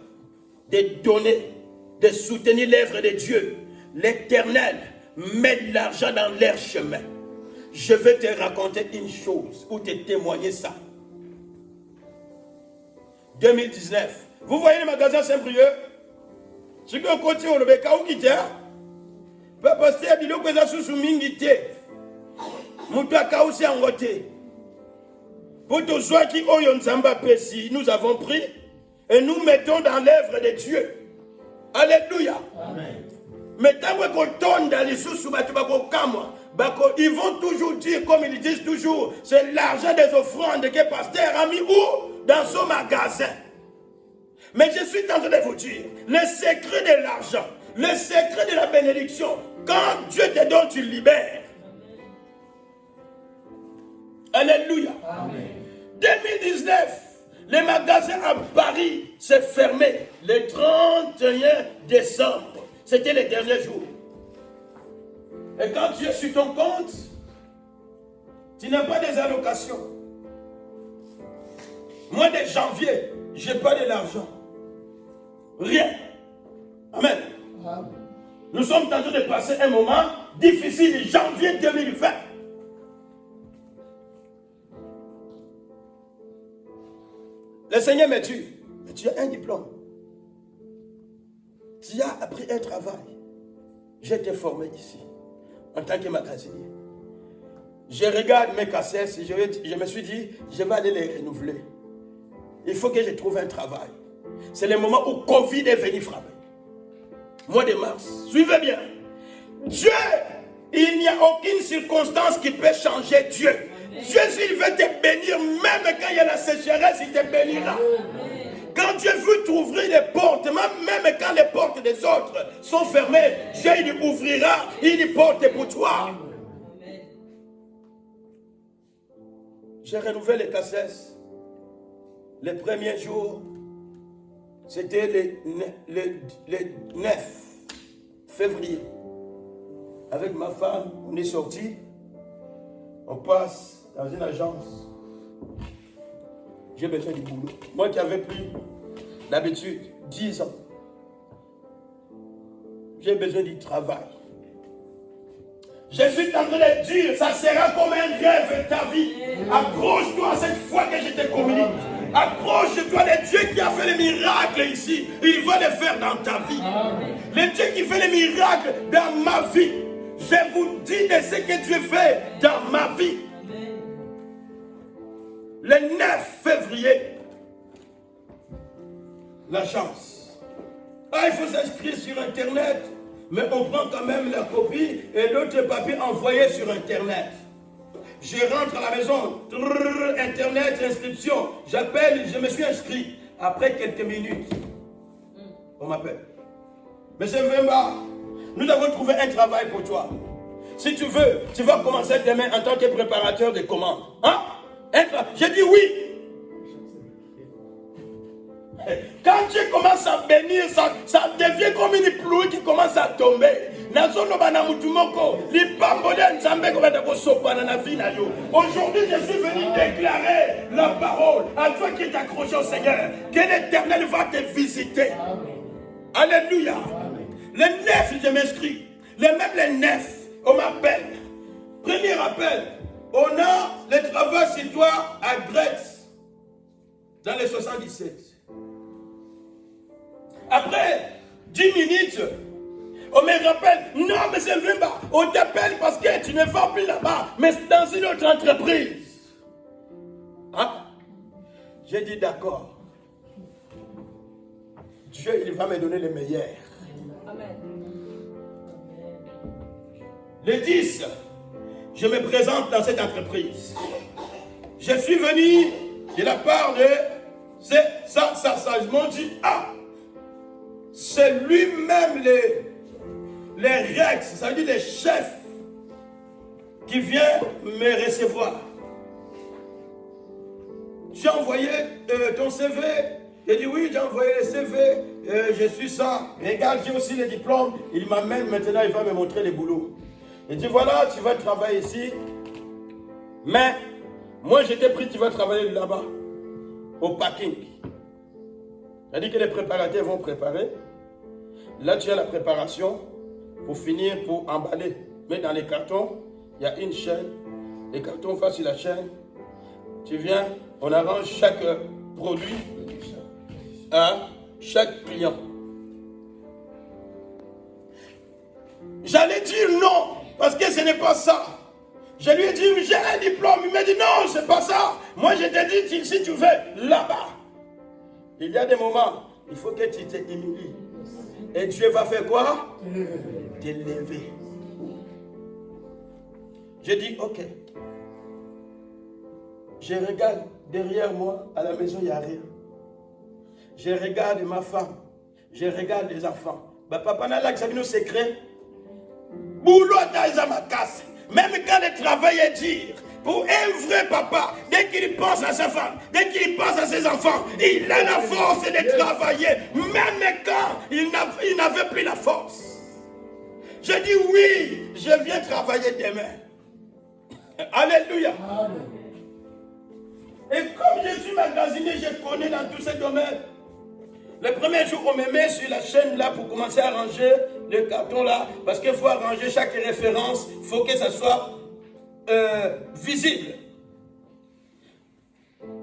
Speaker 1: de donner, de soutenir l'œuvre de Dieu. L'Éternel met l'argent dans leur chemin. Je vais te raconter une chose ou te témoigner ça. 2019. Vous voyez le magasin Saint-Brieuc? Ce que côté on le beka ou quitter. Papa c'est à bilo que ça sous mingite. Muta kausi angote. Pour tous ceux qui ont un zamba précis, nous avons pris et nous mettons dans l'œuvre de Dieu. Alléluia. Amen. Mais tant qu'on tourne dans les sous ils vont toujours dire, comme ils disent toujours, c'est l'argent des offrandes que le pasteur a mis où? Dans son magasin. Mais je suis en train de vous dire, le secret de l'argent, le secret de la bénédiction, quand Dieu te donne, tu libères. Alléluia. Amen. 2019, les magasins à Paris s'est fermé le 31 décembre. C'était les derniers jours. Et quand tu es sur ton compte, tu n'as pas des allocations. Mois de janvier, je n'ai pas de l'argent. Rien. Amen. Amen. Nous sommes en train de passer un moment difficile, janvier 2020. Le Seigneur me dit, tu as un diplôme. Tu as appris un travail. J'ai été formé ici, en tant que magasinier. Je regarde mes cassettes et je me suis dit, je vais aller les renouveler. Il faut que je trouve un travail. C'est le moment où Covid est venu frapper. Mois de mars. Suivez bien. Dieu, il n'y a aucune circonstance qui peut changer Dieu. Dieu, s'il veut te bénir, même quand il y a la sécheresse, il te bénira. Quand Dieu veut t'ouvrir les portes, même quand les portes des autres sont fermées, Dieu il ouvrira une porte pour toi. J'ai renouvelé les cassettes. Les premiers jours, c'était le 9 février. Avec ma femme, on est sortis. On passe dans une agence. J'ai besoin du boulot. Moi qui avais pris l'habitude, 10 ans. J'ai besoin du travail. Je suis en train de dire, ça sera comme un rêve ta vie. Accroche-toi à cette foi que je te communique. Accroche-toi de Dieu qui a fait les miracles ici. Il va les faire dans ta vie. Le Dieu qui fait les miracles dans ma vie. Je vous dis de ce que Dieu fait dans ma vie. Le 9 février, la chance. Ah, il faut s'inscrire sur Internet. Mais on prend quand même la copie et l'autre papier envoyé sur Internet. Je rentre à la maison, Internet, inscription. J'appelle, je me suis inscrit. Après quelques minutes, on m'appelle. Monsieur Mvemba, nous avons trouvé un travail pour toi. Si tu veux, tu vas commencer demain en tant que préparateur de commandes. Hein? J'ai dit oui. Quand tu commences à bénir, ça devient comme une pluie qui commence à tomber. Aujourd'hui, je suis venu déclarer la parole à toi qui est accroché au Seigneur, que l'Éternel va te visiter. Alléluia. Le 9, je m'inscris. Même le 9, on m'appelle. Premier appel. On a le travail sur toi à Grèce, dans les 77. Après 10 minutes, on me rappelle, non, mais c'est Vemba, on t'appelle parce que tu ne vas plus là-bas, mais dans une autre entreprise. Hein? J'ai dit d'accord. Dieu, il va me donner le meilleur. Amen. Le 10, je me présente dans cette entreprise. Je suis venu de la part de ça. Ils m'ont dit, ah, c'est lui-même les Rex, ça veut dire les chefs, qui vient me recevoir. J'ai envoyé ton CV. J'ai dit oui, j'ai envoyé le CV. Je suis ça. Regarde, j'ai aussi les diplômes. Il m'amène maintenant, il va me montrer les boulots. Il dit voilà, tu vas travailler ici. Mais moi, je t'ai pris, tu vas travailler là-bas, au packing. C'est-à-dire que les préparateurs vont préparer. Là, tu as la préparation pour finir, pour emballer. Mais dans les cartons, il y a une chaîne. Les cartons face sur la chaîne. Tu viens, on arrange chaque produit à chaque client. J'allais dire non, parce que ce n'est pas ça. Je lui ai dit, j'ai un diplôme. Il m'a dit, non, c'est pas ça. Moi, je t'ai dit, si tu veux, là-bas. Il y a des moments, il faut que tu t'humilies. Et Dieu va faire quoi? T'élever. J'ai dit, ok. Je regarde derrière moi, à la maison, il n'y a rien. je regarde ma femme, je regarde les enfants. Papa n'a là que nos secrets. Boulot dans ma casse. Même quand le travail est dur, pour un vrai papa, dès qu'il pense à sa femme, dès qu'il pense à ses enfants, il a la force de travailler, même quand il n'avait plus la force. Je dis oui, je viens travailler demain. Alléluia. Et comme je suis magasiné, je connais dans tous ces domaines. Le premier jour, on me met sur la chaîne là pour commencer à ranger le carton là, parce qu'il faut arranger chaque référence, il faut que ça soit visible.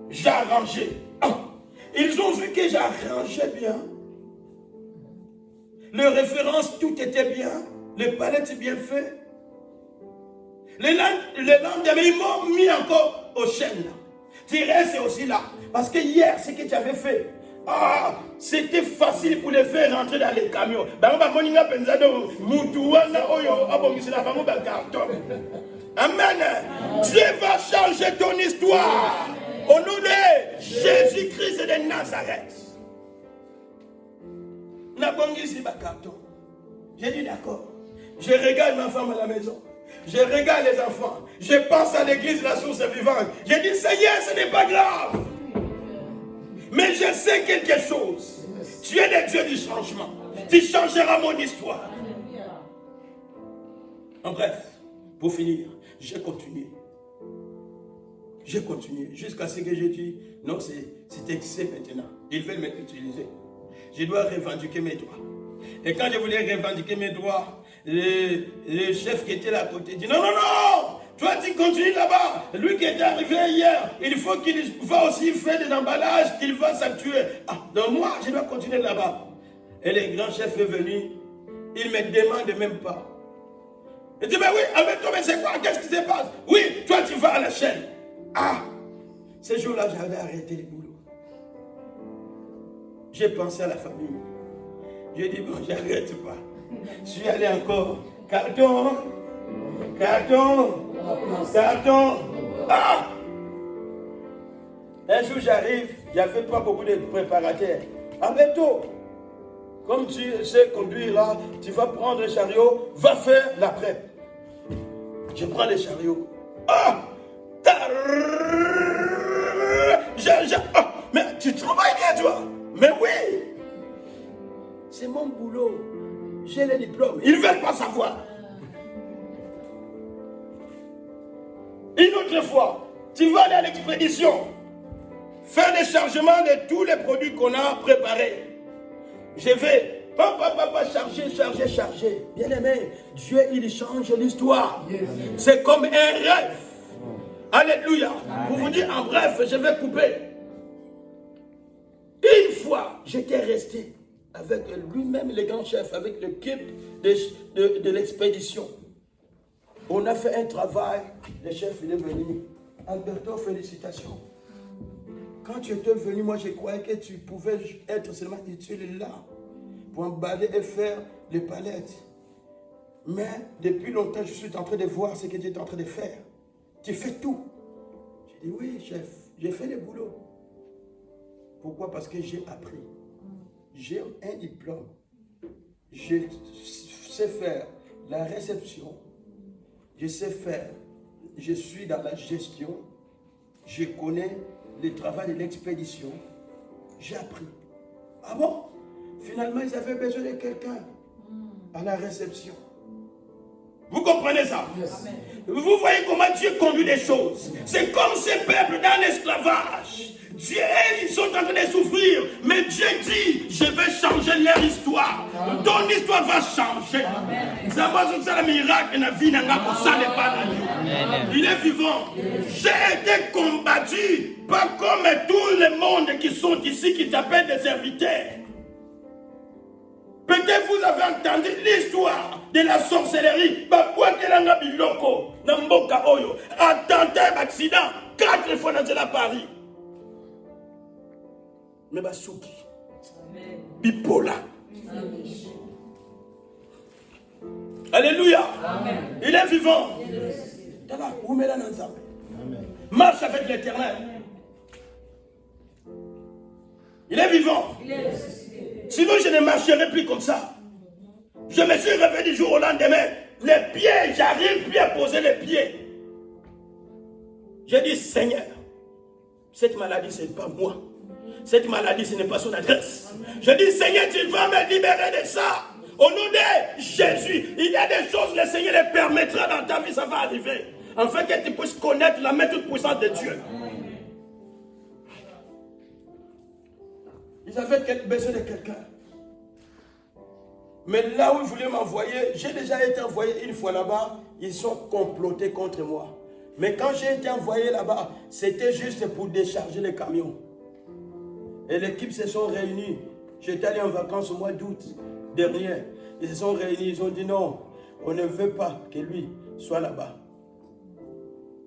Speaker 1: J'ai arrangé. Ils ont vu que j'ai arrangé bien. Les références, tout était bien. Les palettes bien fait. Le lendemain, ils m'ont mis encore aux chaînes. Tirer, c'est aussi là. Parce que hier, ce que tu avais fait, c'était facile pour les faire rentrer dans les camions. Amen. Dieu va changer ton histoire. Au nom de Jésus-Christ de Nazareth. J'ai dit d'accord. Je regarde ma femme à la maison. Je regarde les enfants. Je pense à l'église, la source vivante. J'ai dit, Seigneur, ce n'est pas grave. Mais je sais quelque chose. Tu es le Dieu du changement. Tu changeras mon histoire. En bref, pour finir, j'ai continué. J'ai continué jusqu'à ce que j'ai dit, non, c'est excès maintenant. Ils veulent m'utiliser. Je dois revendiquer mes droits. Et quand je voulais revendiquer mes droits, le chef qui était là à côté dit, non, non, non, toi tu continues là-bas. Lui qui était arrivé hier, il faut qu'il va aussi faire des emballages, qu'il va s'habituer. Donc moi, je dois continuer là-bas. Et le grand chef est venu, il ne me demande même pas. Il dit, mais oui, avec toi, mais c'est quoi? Qu'est-ce qui se passe? Oui, toi tu vas à la chaîne. Ce jour-là, j'avais arrêté le boulot. J'ai pensé à la famille. J'ai dit, bon, j'arrête pas. Je suis allé encore. Carton. Un jour, j'arrive, j'avais pas beaucoup de préparateurs. Bientôt, comme tu sais conduire là, tu vas prendre le chariot, va faire la prep. Je prends le chariot. Mais tu travailles bien, toi. Mais oui. C'est mon boulot. J'ai les diplômes. Ils ne veulent pas savoir. Une autre fois, tu vas aller à l'expédition. Faire des chargements de tous les produits qu'on a préparés. Je vais. Charger. Bien aimé, Dieu, il change l'histoire. C'est comme un rêve. Alléluia. Pour vous dire en bref, je vais couper. Une fois, j'étais resté avec lui-même, le grand chef, avec l'équipe de l'expédition. On a fait un travail, le chef il est venu. Alberto, félicitations. Quand tu étais venu, moi je croyais que tu pouvais être seulement utile là, pour emballer et faire les palettes. Mais depuis longtemps, je suis en train de voir ce que tu es en train de faire. Tu fais tout. J'ai dit, oui chef, j'ai fait le boulot. Pourquoi? Parce que j'ai appris. J'ai un diplôme. Je sais faire la réception. Je sais faire. Je suis dans la gestion. Je connais le travail de l'expédition. J'ai appris. Ah bon? Finalement, ils avaient besoin de quelqu'un à la réception. Vous comprenez ça? Yes. Vous voyez comment Dieu conduit les choses. C'est comme ces peuples dans l'esclavage. Dieu, ils sont en train de souffrir. Mais Dieu dit, je vais changer leur histoire. Amen. Ton histoire va changer. Il est vivant. J'ai été combattu, pas comme tout le monde qui sont ici, qui t'appellent des serviteurs. Peut-être vous avez entendu l'histoire de la sorcellerie. Attentat, accident, 4 fois dans la Paris. Mais Basuki, bipolar. Alléluia. Amen. Il est vivant. Marche avec l'Éternel. Il est vivant. Sinon, je ne marcherai plus comme ça. Je me suis réveillé du jour au lendemain. Les pieds, j'arrive plus à poser les pieds. J'ai dit, Seigneur, cette maladie, ce n'est pas moi. Cette maladie, ce n'est pas son adresse. Je dis, Seigneur, tu vas me libérer de ça. Au nom de Jésus, il y a des choses, le Seigneur les permettra dans ta vie, ça va arriver. Afin que tu puisses connaître la main toute puissante de Dieu. Ils avaient besoin de quelqu'un. Mais là où ils voulaient m'envoyer, j'ai déjà été envoyé une fois là-bas, ils ont comploté contre moi. Mais quand j'ai été envoyé là-bas, c'était juste pour décharger les camions. Et l'équipe se sont réunis. J'étais allé en vacances au mois d'août dernier. Ils se sont réunis, ils ont dit non, on ne veut pas que lui soit là-bas.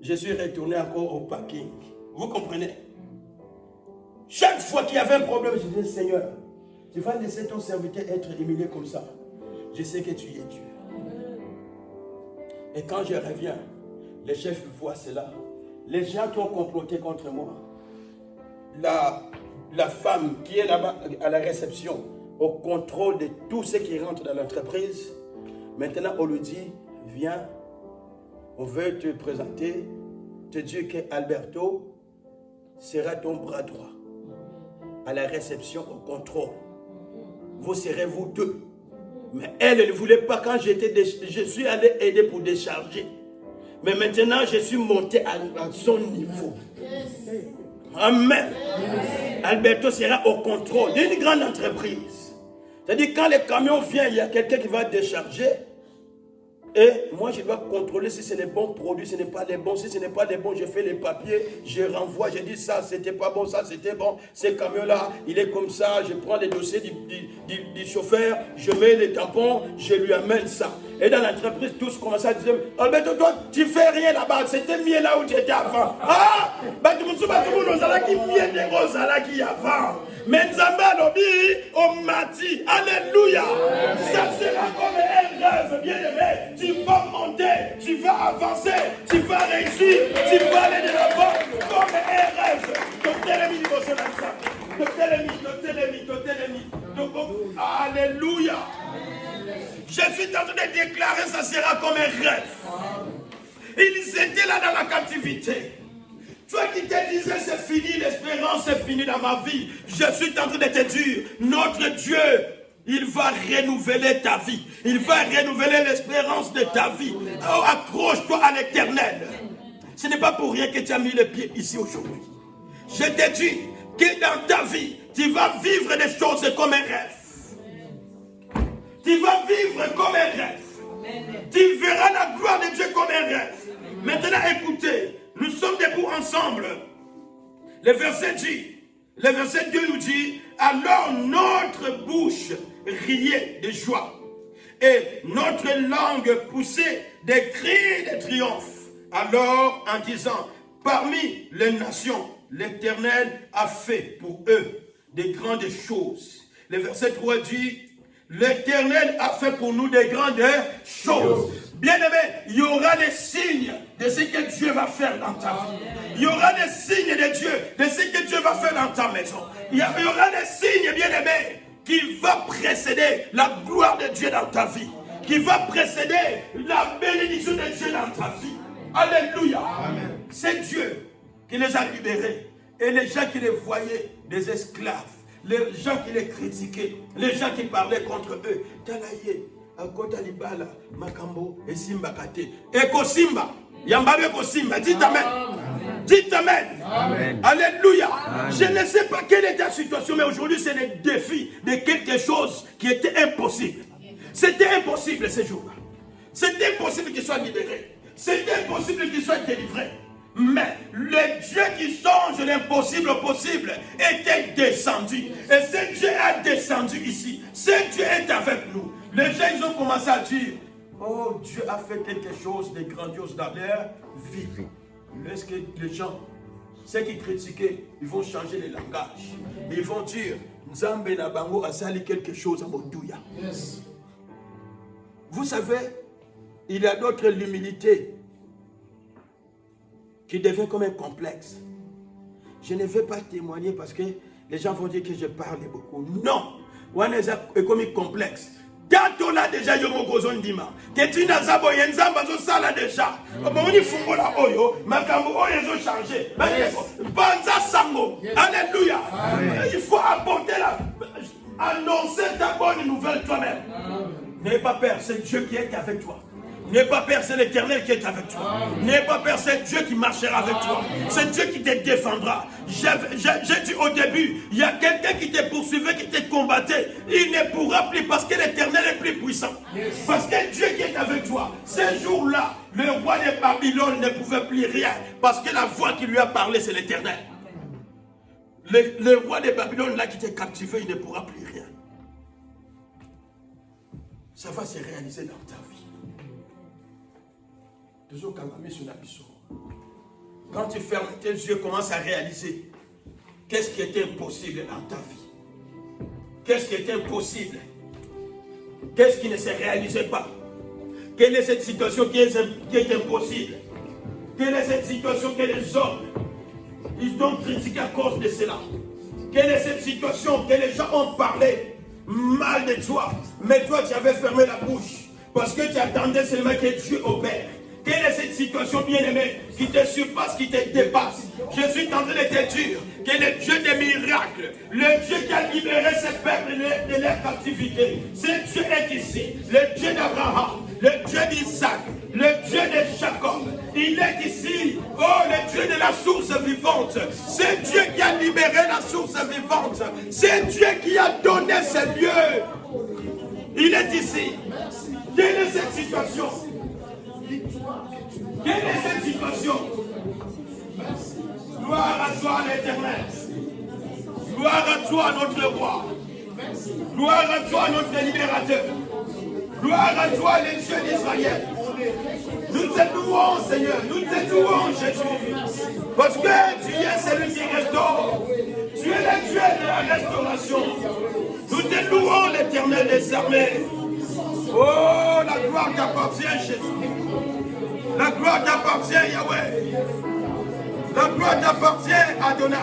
Speaker 1: Je suis retourné encore au parking. Vous comprenez? Chaque fois qu'il y avait un problème, je disais, Seigneur, tu vas laisser ton serviteur être humilié comme ça. Je sais que tu es Dieu. Et quand je reviens, les chefs voient cela. Les gens qui ont comploté contre moi, la femme qui est là-bas à la réception, au contrôle de tout ce qui rentre dans l'entreprise, maintenant on lui dit, viens, on veut te présenter, te dire qu'Alberto sera ton bras droit à la réception, au contrôle. Vous serez vous deux. Mais elle ne voulait pas quand je suis allé aider pour décharger. Mais maintenant, je suis monté à son niveau. Amen. Alberto sera au contrôle d'une grande entreprise. C'est-à-dire, quand les camions viennent, il y a quelqu'un qui va décharger. Et moi, je dois contrôler si c'est les bons produits, si ce n'est pas les bons. Si ce n'est pas les bons, je fais les papiers, je renvoie, je dis ça, c'était pas bon, ça, c'était bon. Ce camion-là, il est comme ça, je prends les dossiers du chauffeur, je mets les tampons, je lui amène ça. Et dans l'entreprise, tous commencent à dire, Alberto, toi, tu fais rien là-bas, c'était mieux là où tu étais avant. Ah, bah tu me souviens qui mieux des gros là qui avant. Mais Nzamba Lobi, on m'a dit, alléluia, ça sera comme un rêve, bien aimé. Tu vas monter, tu vas avancer, tu vas réussir, tu vas aller de l'avant comme un rêve. Alléluia. Je suis en train de déclarer, ça sera comme un rêve. Ils étaient là dans la captivité. Toi qui te disais, c'est fini, l'espérance est finie dans ma vie. Je suis en train de te dire, notre Dieu, il va renouveler ta vie. Il va renouveler l'espérance de ta vie. Oh, accroche-toi à l'éternel. Ce n'est pas pour rien que tu as mis le pied ici aujourd'hui. Je te dis que dans ta vie, tu vas vivre des choses comme un rêve. Tu vas vivre comme un rêve. Tu verras la gloire de Dieu comme un rêve. Maintenant, écoutez. Nous sommes debout ensemble. Le verset 2 nous dit, alors notre bouche riait de joie et notre langue poussait des cris de triomphe. Alors en disant, parmi les nations, l'Éternel a fait pour eux des grandes choses. Le verset 3 dit, l'Éternel a fait pour nous des grandes choses. Bien-aimé, il y aura des signes de ce que Dieu va faire dans ta vie. Il y aura des signes de Dieu, de ce que Dieu va faire dans ta maison. Il y aura des signes, bien-aimé, qui va précéder la gloire de Dieu dans ta vie. Qui va précéder la bénédiction de Dieu dans ta vie. Alléluia. C'est Dieu qui les a libérés. Et les gens qui les voyaient des esclaves, les gens qui les critiquaient, les gens qui parlaient contre eux, Talaye, Akota Libala, Makambo, et Simba Kate. Eko Simba, Yambabe Eko Simba, dites Amen. Dites Amen. Amen. Alléluia. Amen. Je ne sais pas quelle est ta situation, mais aujourd'hui c'est le défi de quelque chose qui était impossible. C'était impossible ce jour-là. C'était impossible qu'il soit libéré. C'était impossible qu'il soit délivré. Mais le Dieu qui change l'impossible au possible était descendu. Et ce Dieu a descendu ici. Ce Dieu est avec nous. Les gens, ils ont commencé à dire, oh, Dieu a fait quelque chose de grandiose dans leur vie. Est-ce que les gens, ceux qui critiquaient, ils vont changer le langage. Ils vont dire, Nzambe na bango a sali quelque chose à Modouya. Yes. Vous savez, il y a d'autres l'humilité qui devient comme un complexe. Je ne vais pas témoigner parce que les gens vont dire que je parle beaucoup. Non. On est comme complexe. Quand on a déjà yomokozon dima, que tu n'as pas boyen zambazo sala déjà. On y fungo la oyo, makambo oyo zo changer. Banza sango. Alléluia. Il faut apporter annoncer ta bonne nouvelle toi-même. N'aie pas peur, c'est Dieu qui est avec toi. N'aie pas peur, c'est l'Éternel qui est avec toi. N'aie pas peur, c'est Dieu qui marchera avec toi. C'est Dieu qui te défendra. J'ai dit au début, il y a quelqu'un qui te poursuivait, qui te combattait. Il ne pourra plus parce que l'Éternel est plus puissant. Parce que Dieu qui est avec toi. Ces jours-là, le roi de Babylone ne pouvait plus rien. Parce que la voix qui lui a parlé, c'est l'Éternel. Le roi de Babylone, là, qui t'est captivé, il ne pourra plus rien. Ça va se réaliser dans ta vie. Quand tu fermes tes yeux, commence à réaliser qu'est-ce qui est impossible dans ta vie. Qu'est-ce qui est impossible? Qu'est-ce qui ne se réalisait pas? Quelle est cette situation qui est impossible? Quelle est cette situation que les hommes ils t'ont critiqué à cause de cela? Quelle est cette situation que les gens ont parlé mal de toi, mais toi tu avais fermé la bouche parce que tu attendais seulement que Dieu opère? Quelle est cette situation bien-aimée qui te surpasse, qui te dépasse? Je suis en train de te dire que le Dieu des miracles, le Dieu qui a libéré ce peuple de leur captivité, ce Dieu est ici, le Dieu d'Abraham, le Dieu d'Isaac, le Dieu de Jacob. Il est ici, oh le Dieu de la source vivante. C'est Dieu qui a libéré la source vivante. C'est Dieu qui a donné ce lieu. Il est ici. Quelle est cette situation? Quelle est cette situation? Gloire à toi l'Éternel. Gloire à toi notre roi. Gloire à toi notre libérateur. Gloire à toi les Dieu d'Israël. Nous te louons Seigneur. Nous te louons Jésus. Parce que tu es celui qui restaure. Tu es le Dieu de la restauration. Nous te louons l'Éternel des armées. Oh la gloire t'appartient Jésus. La gloire t'appartient, Yahweh. La gloire t'appartient, Adonai.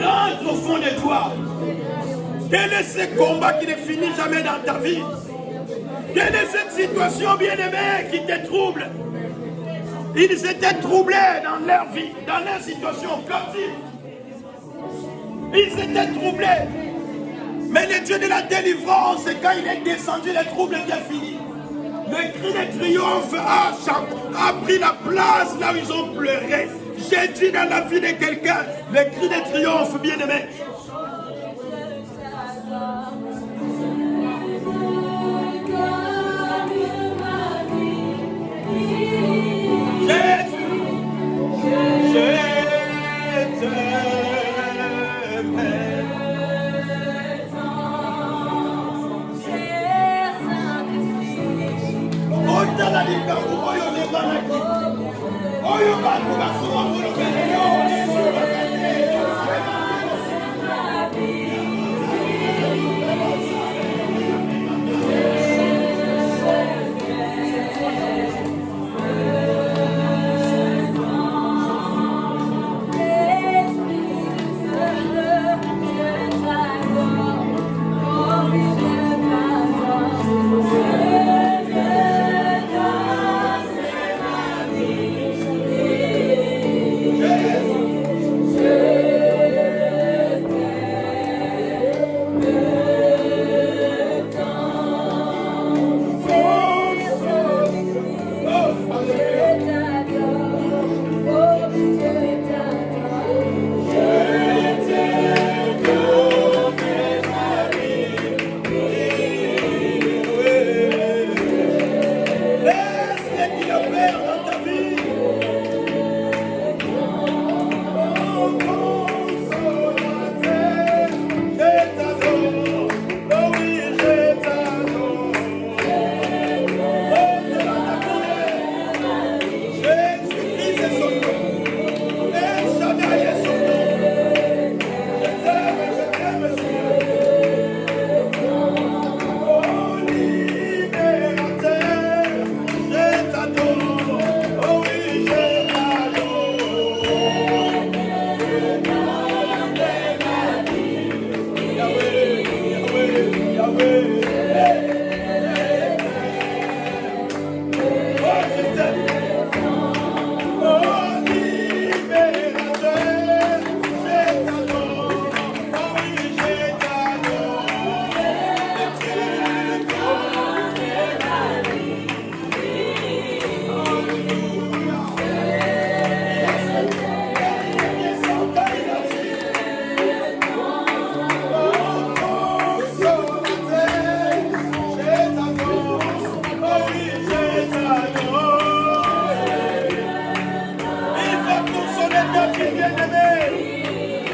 Speaker 1: Rentre au fond de toi. Quel est ce combat qui ne finit jamais dans ta vie? Quelle est cette situation bien-aimée qui te trouble? Ils étaient troublés dans leur vie, dans leur situation captive. Ils étaient troublés. Mais le Dieu de la délivrance, quand il est descendu, le trouble était fini. Le cri de triomphe a pris la place là où ils ont pleuré. J'ai dit dans la vie de quelqu'un, le cri de triomphe, bien-aimé.
Speaker 2: Yes.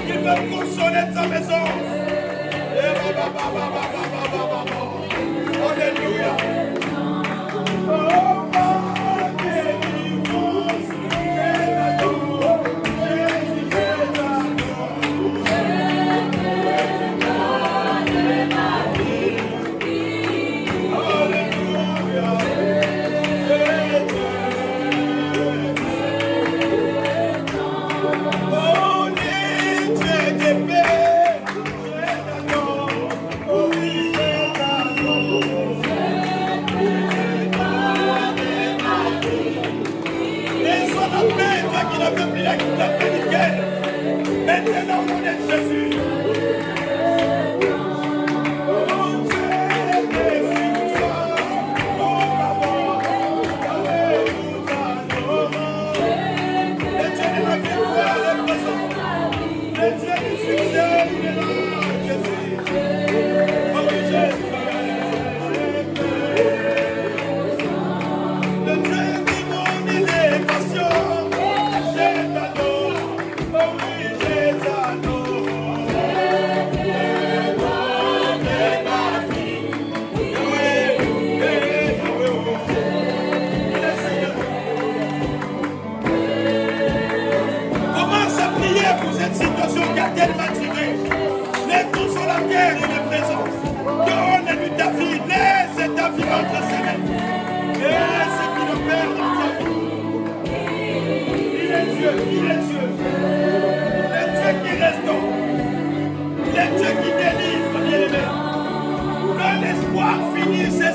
Speaker 1: Il va consoler ta maison. Alléluia. Maintenant, on est Jésus.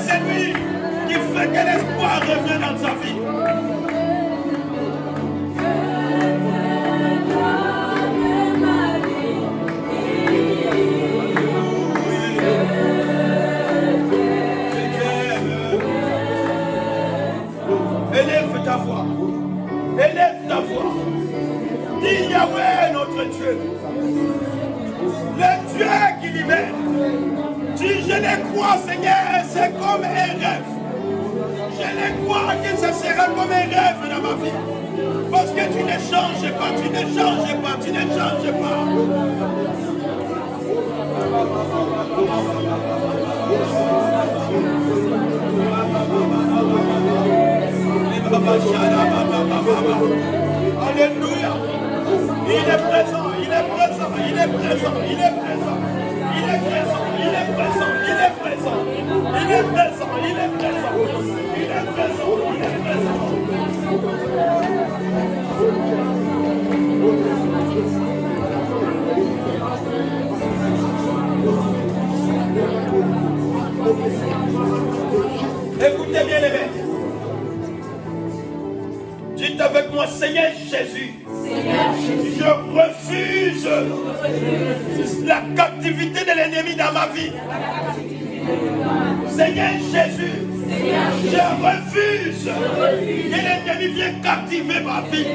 Speaker 1: C'est lui qui fait que l'espoir revienne dans sa vie. Élève ta voix. Élève ta voix. Dis Yahweh notre Dieu. Le Dieu qui libère. Si je les crois, Seigneur, c'est comme un rêve. Je les crois que ce sera comme un rêve dans ma vie. Parce que tu ne changes pas, tu ne changes pas, tu ne changes pas. Alléluia. Il est présent, il est présent, il est présent, il est présent. Il est présent, il est présent, il est présent, il est présent, il est présent, il est présent, il est présent. Écoutez bien les mecs. Dites avec moi, Seigneur Jésus. Je refuse la captivité de l'ennemi dans ma vie. Seigneur Jésus, je refuse que l'ennemi vienne captiver ma vie.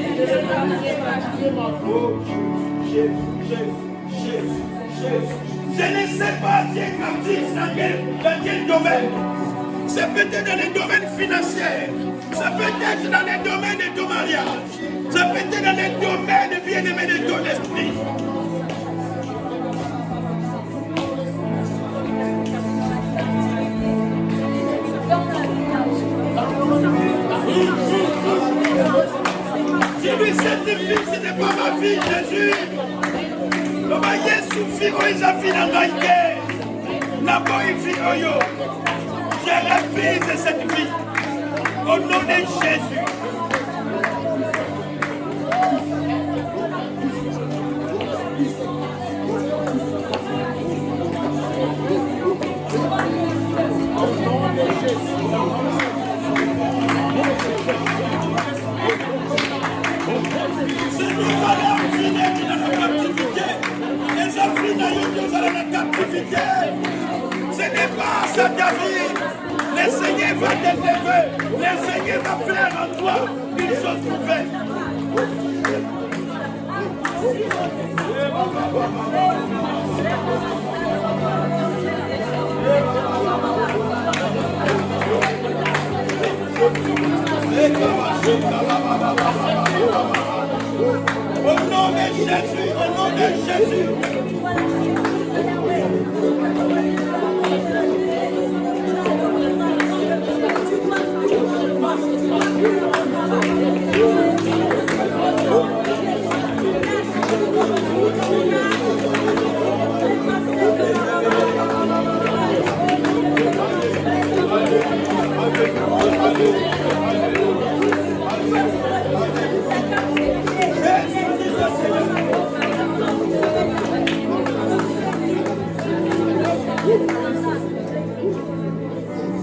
Speaker 1: Je ne sais pas si est captif dans quel domaine. C'est peut-être dans les domaines financiers. C'est peut-être dans les domaines de ton mariage. C'est peut-être dans les domaines bien-aimés de ton esprit. Je lui certifie, ce n'est pas ma vie, Jésus. Le maïs souffre, ils ont fait la gagne. La bonne vie, oyo. Je refuse cette vie. Au nom de Jésus. C'est nous allons finir dans la captivité. Les Africains dans la captivité. Ce n'est pas ça ta vie. Le Seigneur va t'élever. Le Seigneur va faire en toi une chose nouvelle. Au nom de Jésus, au nom de Jésus.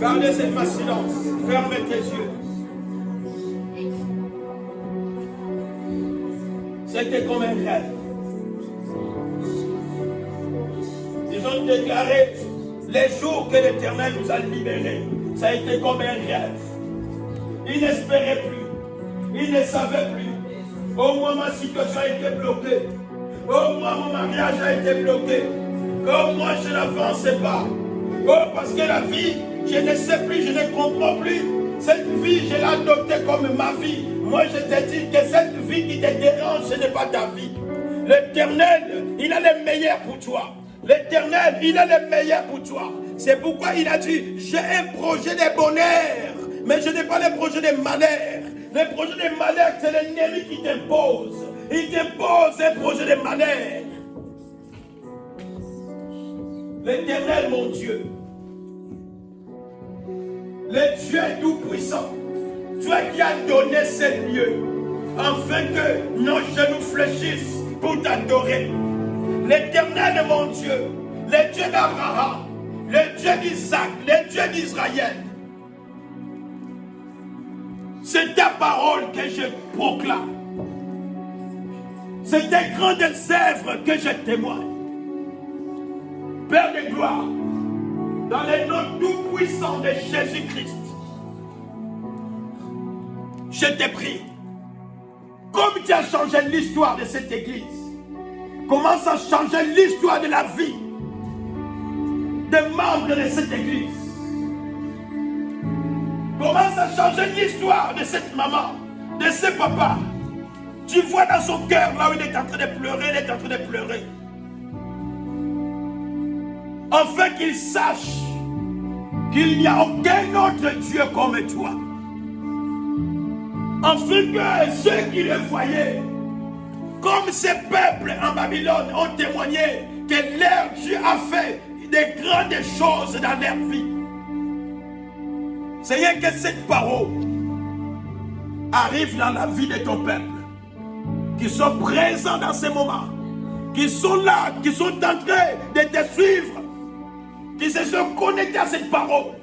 Speaker 1: Gardez cette silence. Ferme tes yeux. C'était comme un rêve. Ils ont déclaré les jours que l'Éternel nous a libérés. Ça a été comme un rêve. Ils n'espéraient plus. Ils ne savaient plus. Au moins ma situation a été bloquée. Au moins mon mariage a été bloqué. Au moins je n'avançais pas. Oh, parce que la vie, je ne sais plus, je ne comprends plus. Cette vie, je l'ai adoptée comme ma vie. Moi, je te dis que cette vie qui te dérange, ce n'est pas ta vie. L'Éternel, il a le meilleur pour toi. L'Éternel, il a le meilleur pour toi. C'est pourquoi il a dit, j'ai un projet de bonheur, mais je n'ai pas le projet de malheur. Le projet de malheur, c'est l'ennemi qui t'impose. Il t'impose un projet de malheur. L'Éternel, mon Dieu, le Dieu tout-puissant, toi qui as donné ce lieu, afin que nos genoux fléchissent pour t'adorer. L'Éternel, mon Dieu, le Dieu d'Abraham, le Dieu d'Isaac, le Dieu d'Israël. C'est ta parole que je proclame. C'est tes grandes œuvres que je témoigne. Père de gloire, dans le nom tout-puissant de Jésus-Christ, je te prie, comme tu as changé l'histoire de cette église, commence à changer l'histoire de la vie des membres de cette église. Commence à changer l'histoire de cette maman, de ce papa. Tu vois dans son cœur, là où il est en train de pleurer, il est en train de pleurer. Afin qu'il sache qu'il n'y a aucun autre Dieu comme toi. Afin que ceux qui le voyaient, comme ces peuples en Babylone ont témoigné que leur Dieu a fait de grandes choses dans leur vie. Seigneur, que cette parole arrive dans la vie de ton peuple, qui sont présents dans ces moments, qui sont là, qui sont en train de te suivre, qui se sont connectés à cette parole.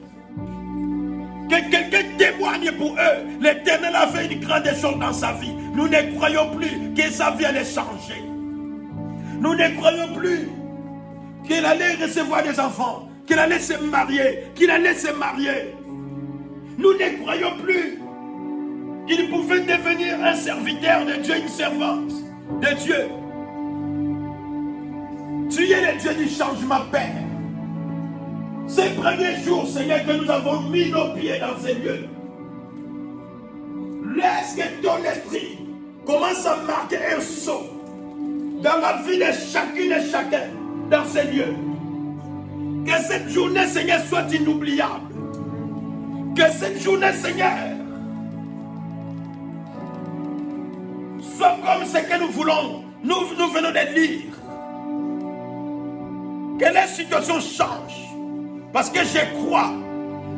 Speaker 1: Que quelqu'un témoigne pour eux. L'Éternel a fait une grande chose dans sa vie. Nous ne croyons plus que sa vie allait changer. Nous ne croyons plus qu'il allait recevoir des enfants, qu'il allait se marier, qu'il allait se marier. Nous ne croyons plus qu'il pouvait devenir un serviteur de Dieu, une servante de Dieu. Tu es le Dieu du changement, Père. Ces premiers jours, Seigneur, que nous avons mis nos pieds dans ces lieux, laisse que ton esprit commence à marquer un saut dans la vie de chacune et chacun dans ces lieux. Que cette journée, Seigneur, soit inoubliable. Que cette journée, Seigneur, soit comme ce que nous voulons, nous venons de lire. Que la situation change. Parce que je crois,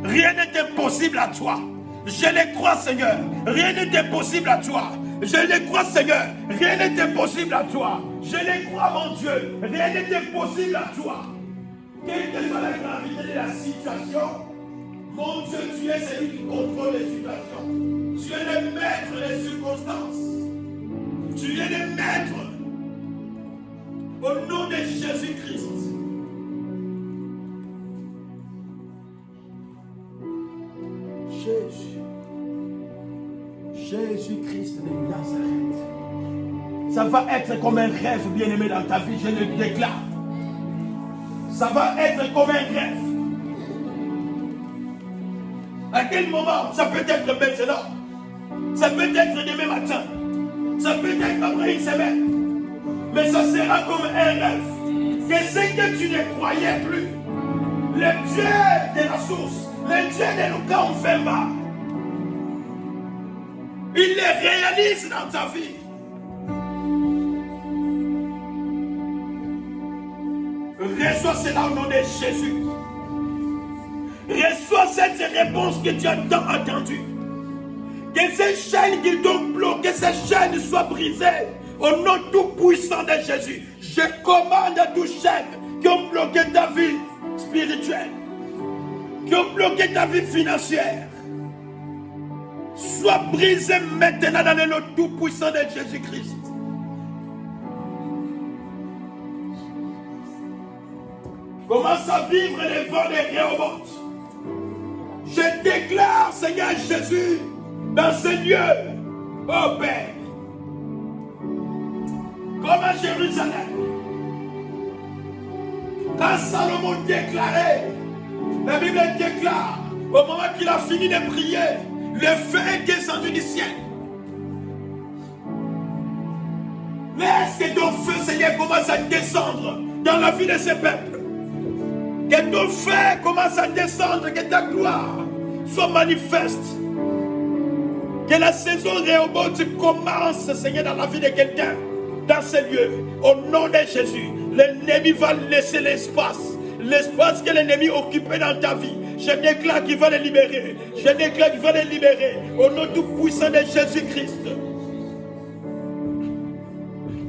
Speaker 1: rien n'est impossible à toi. Je le crois, Seigneur, rien n'est impossible à toi. Je le crois, Seigneur, rien n'est impossible à toi. Je le crois, mon Dieu, rien n'est impossible à toi. Quelle que soit la gravité de la situation, mon Dieu, tu es celui qui contrôle les situations. Tu es le maître des circonstances. Tu es le maître. Au nom de Jésus-Christ. Jésus-Christ de Nazareth. Ça va être comme un rêve, bien-aimé, dans ta vie, je le déclare. Ça va être comme un rêve. À quel moment? Ça peut être maintenant. Ça peut être demain matin. Ça peut être après une semaine. Mais ça sera comme un rêve. Que ce que tu ne croyais plus, le Dieu de la source, le Dieu de Luka, il les réalise dans ta vie. Reçois cela au nom de Jésus. Reçois cette réponse que tu as tant attendue. Que ces chaînes qui t'ont bloqué, ces chaînes soient brisées. Au nom tout puissant de Jésus, je commande à toutes chaînes qui ont bloqué ta vie spirituelle, qui ont bloqué ta vie financière, soient brisées maintenant dans le nom tout puissant de Jésus-Christ. Commence à vivre les vents de Rehoboth. Je déclare, Seigneur Jésus, dans ce lieu, ô Père, comme à Jérusalem, quand Salomon déclarait, la Bible déclare, au moment qu'il a fini de prier, le feu est descendu du ciel. Mais est-ce que ton feu, Seigneur, commence à descendre dans la vie de ce peuple? Que ton feu commence à descendre, que ta gloire soit manifeste. Que la saison Rehoboth commence, Seigneur, dans la vie de quelqu'un, dans ce lieu. Au nom de Jésus, l'ennemi va laisser l'espace. L'espace que l'ennemi occupait dans ta vie. Je déclare qu'il va le libérer. Je déclare qu'il va le libérer. Au nom tout puissant de Jésus-Christ.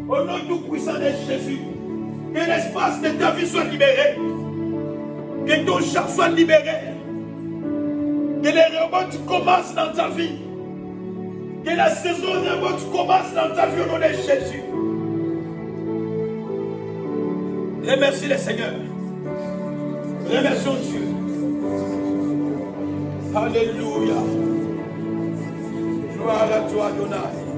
Speaker 1: Au nom tout puissant de Jésus. Que l'espace de ta vie soit libéré. Que ton char soit libéré. Que les Rehoboth commencent dans ta vie. Que la saison Rehoboth commence dans ta vie au nom de Jésus. Remercie le Seigneur. Remercions Dieu. Alléluia. Gloire à toi, Adonai.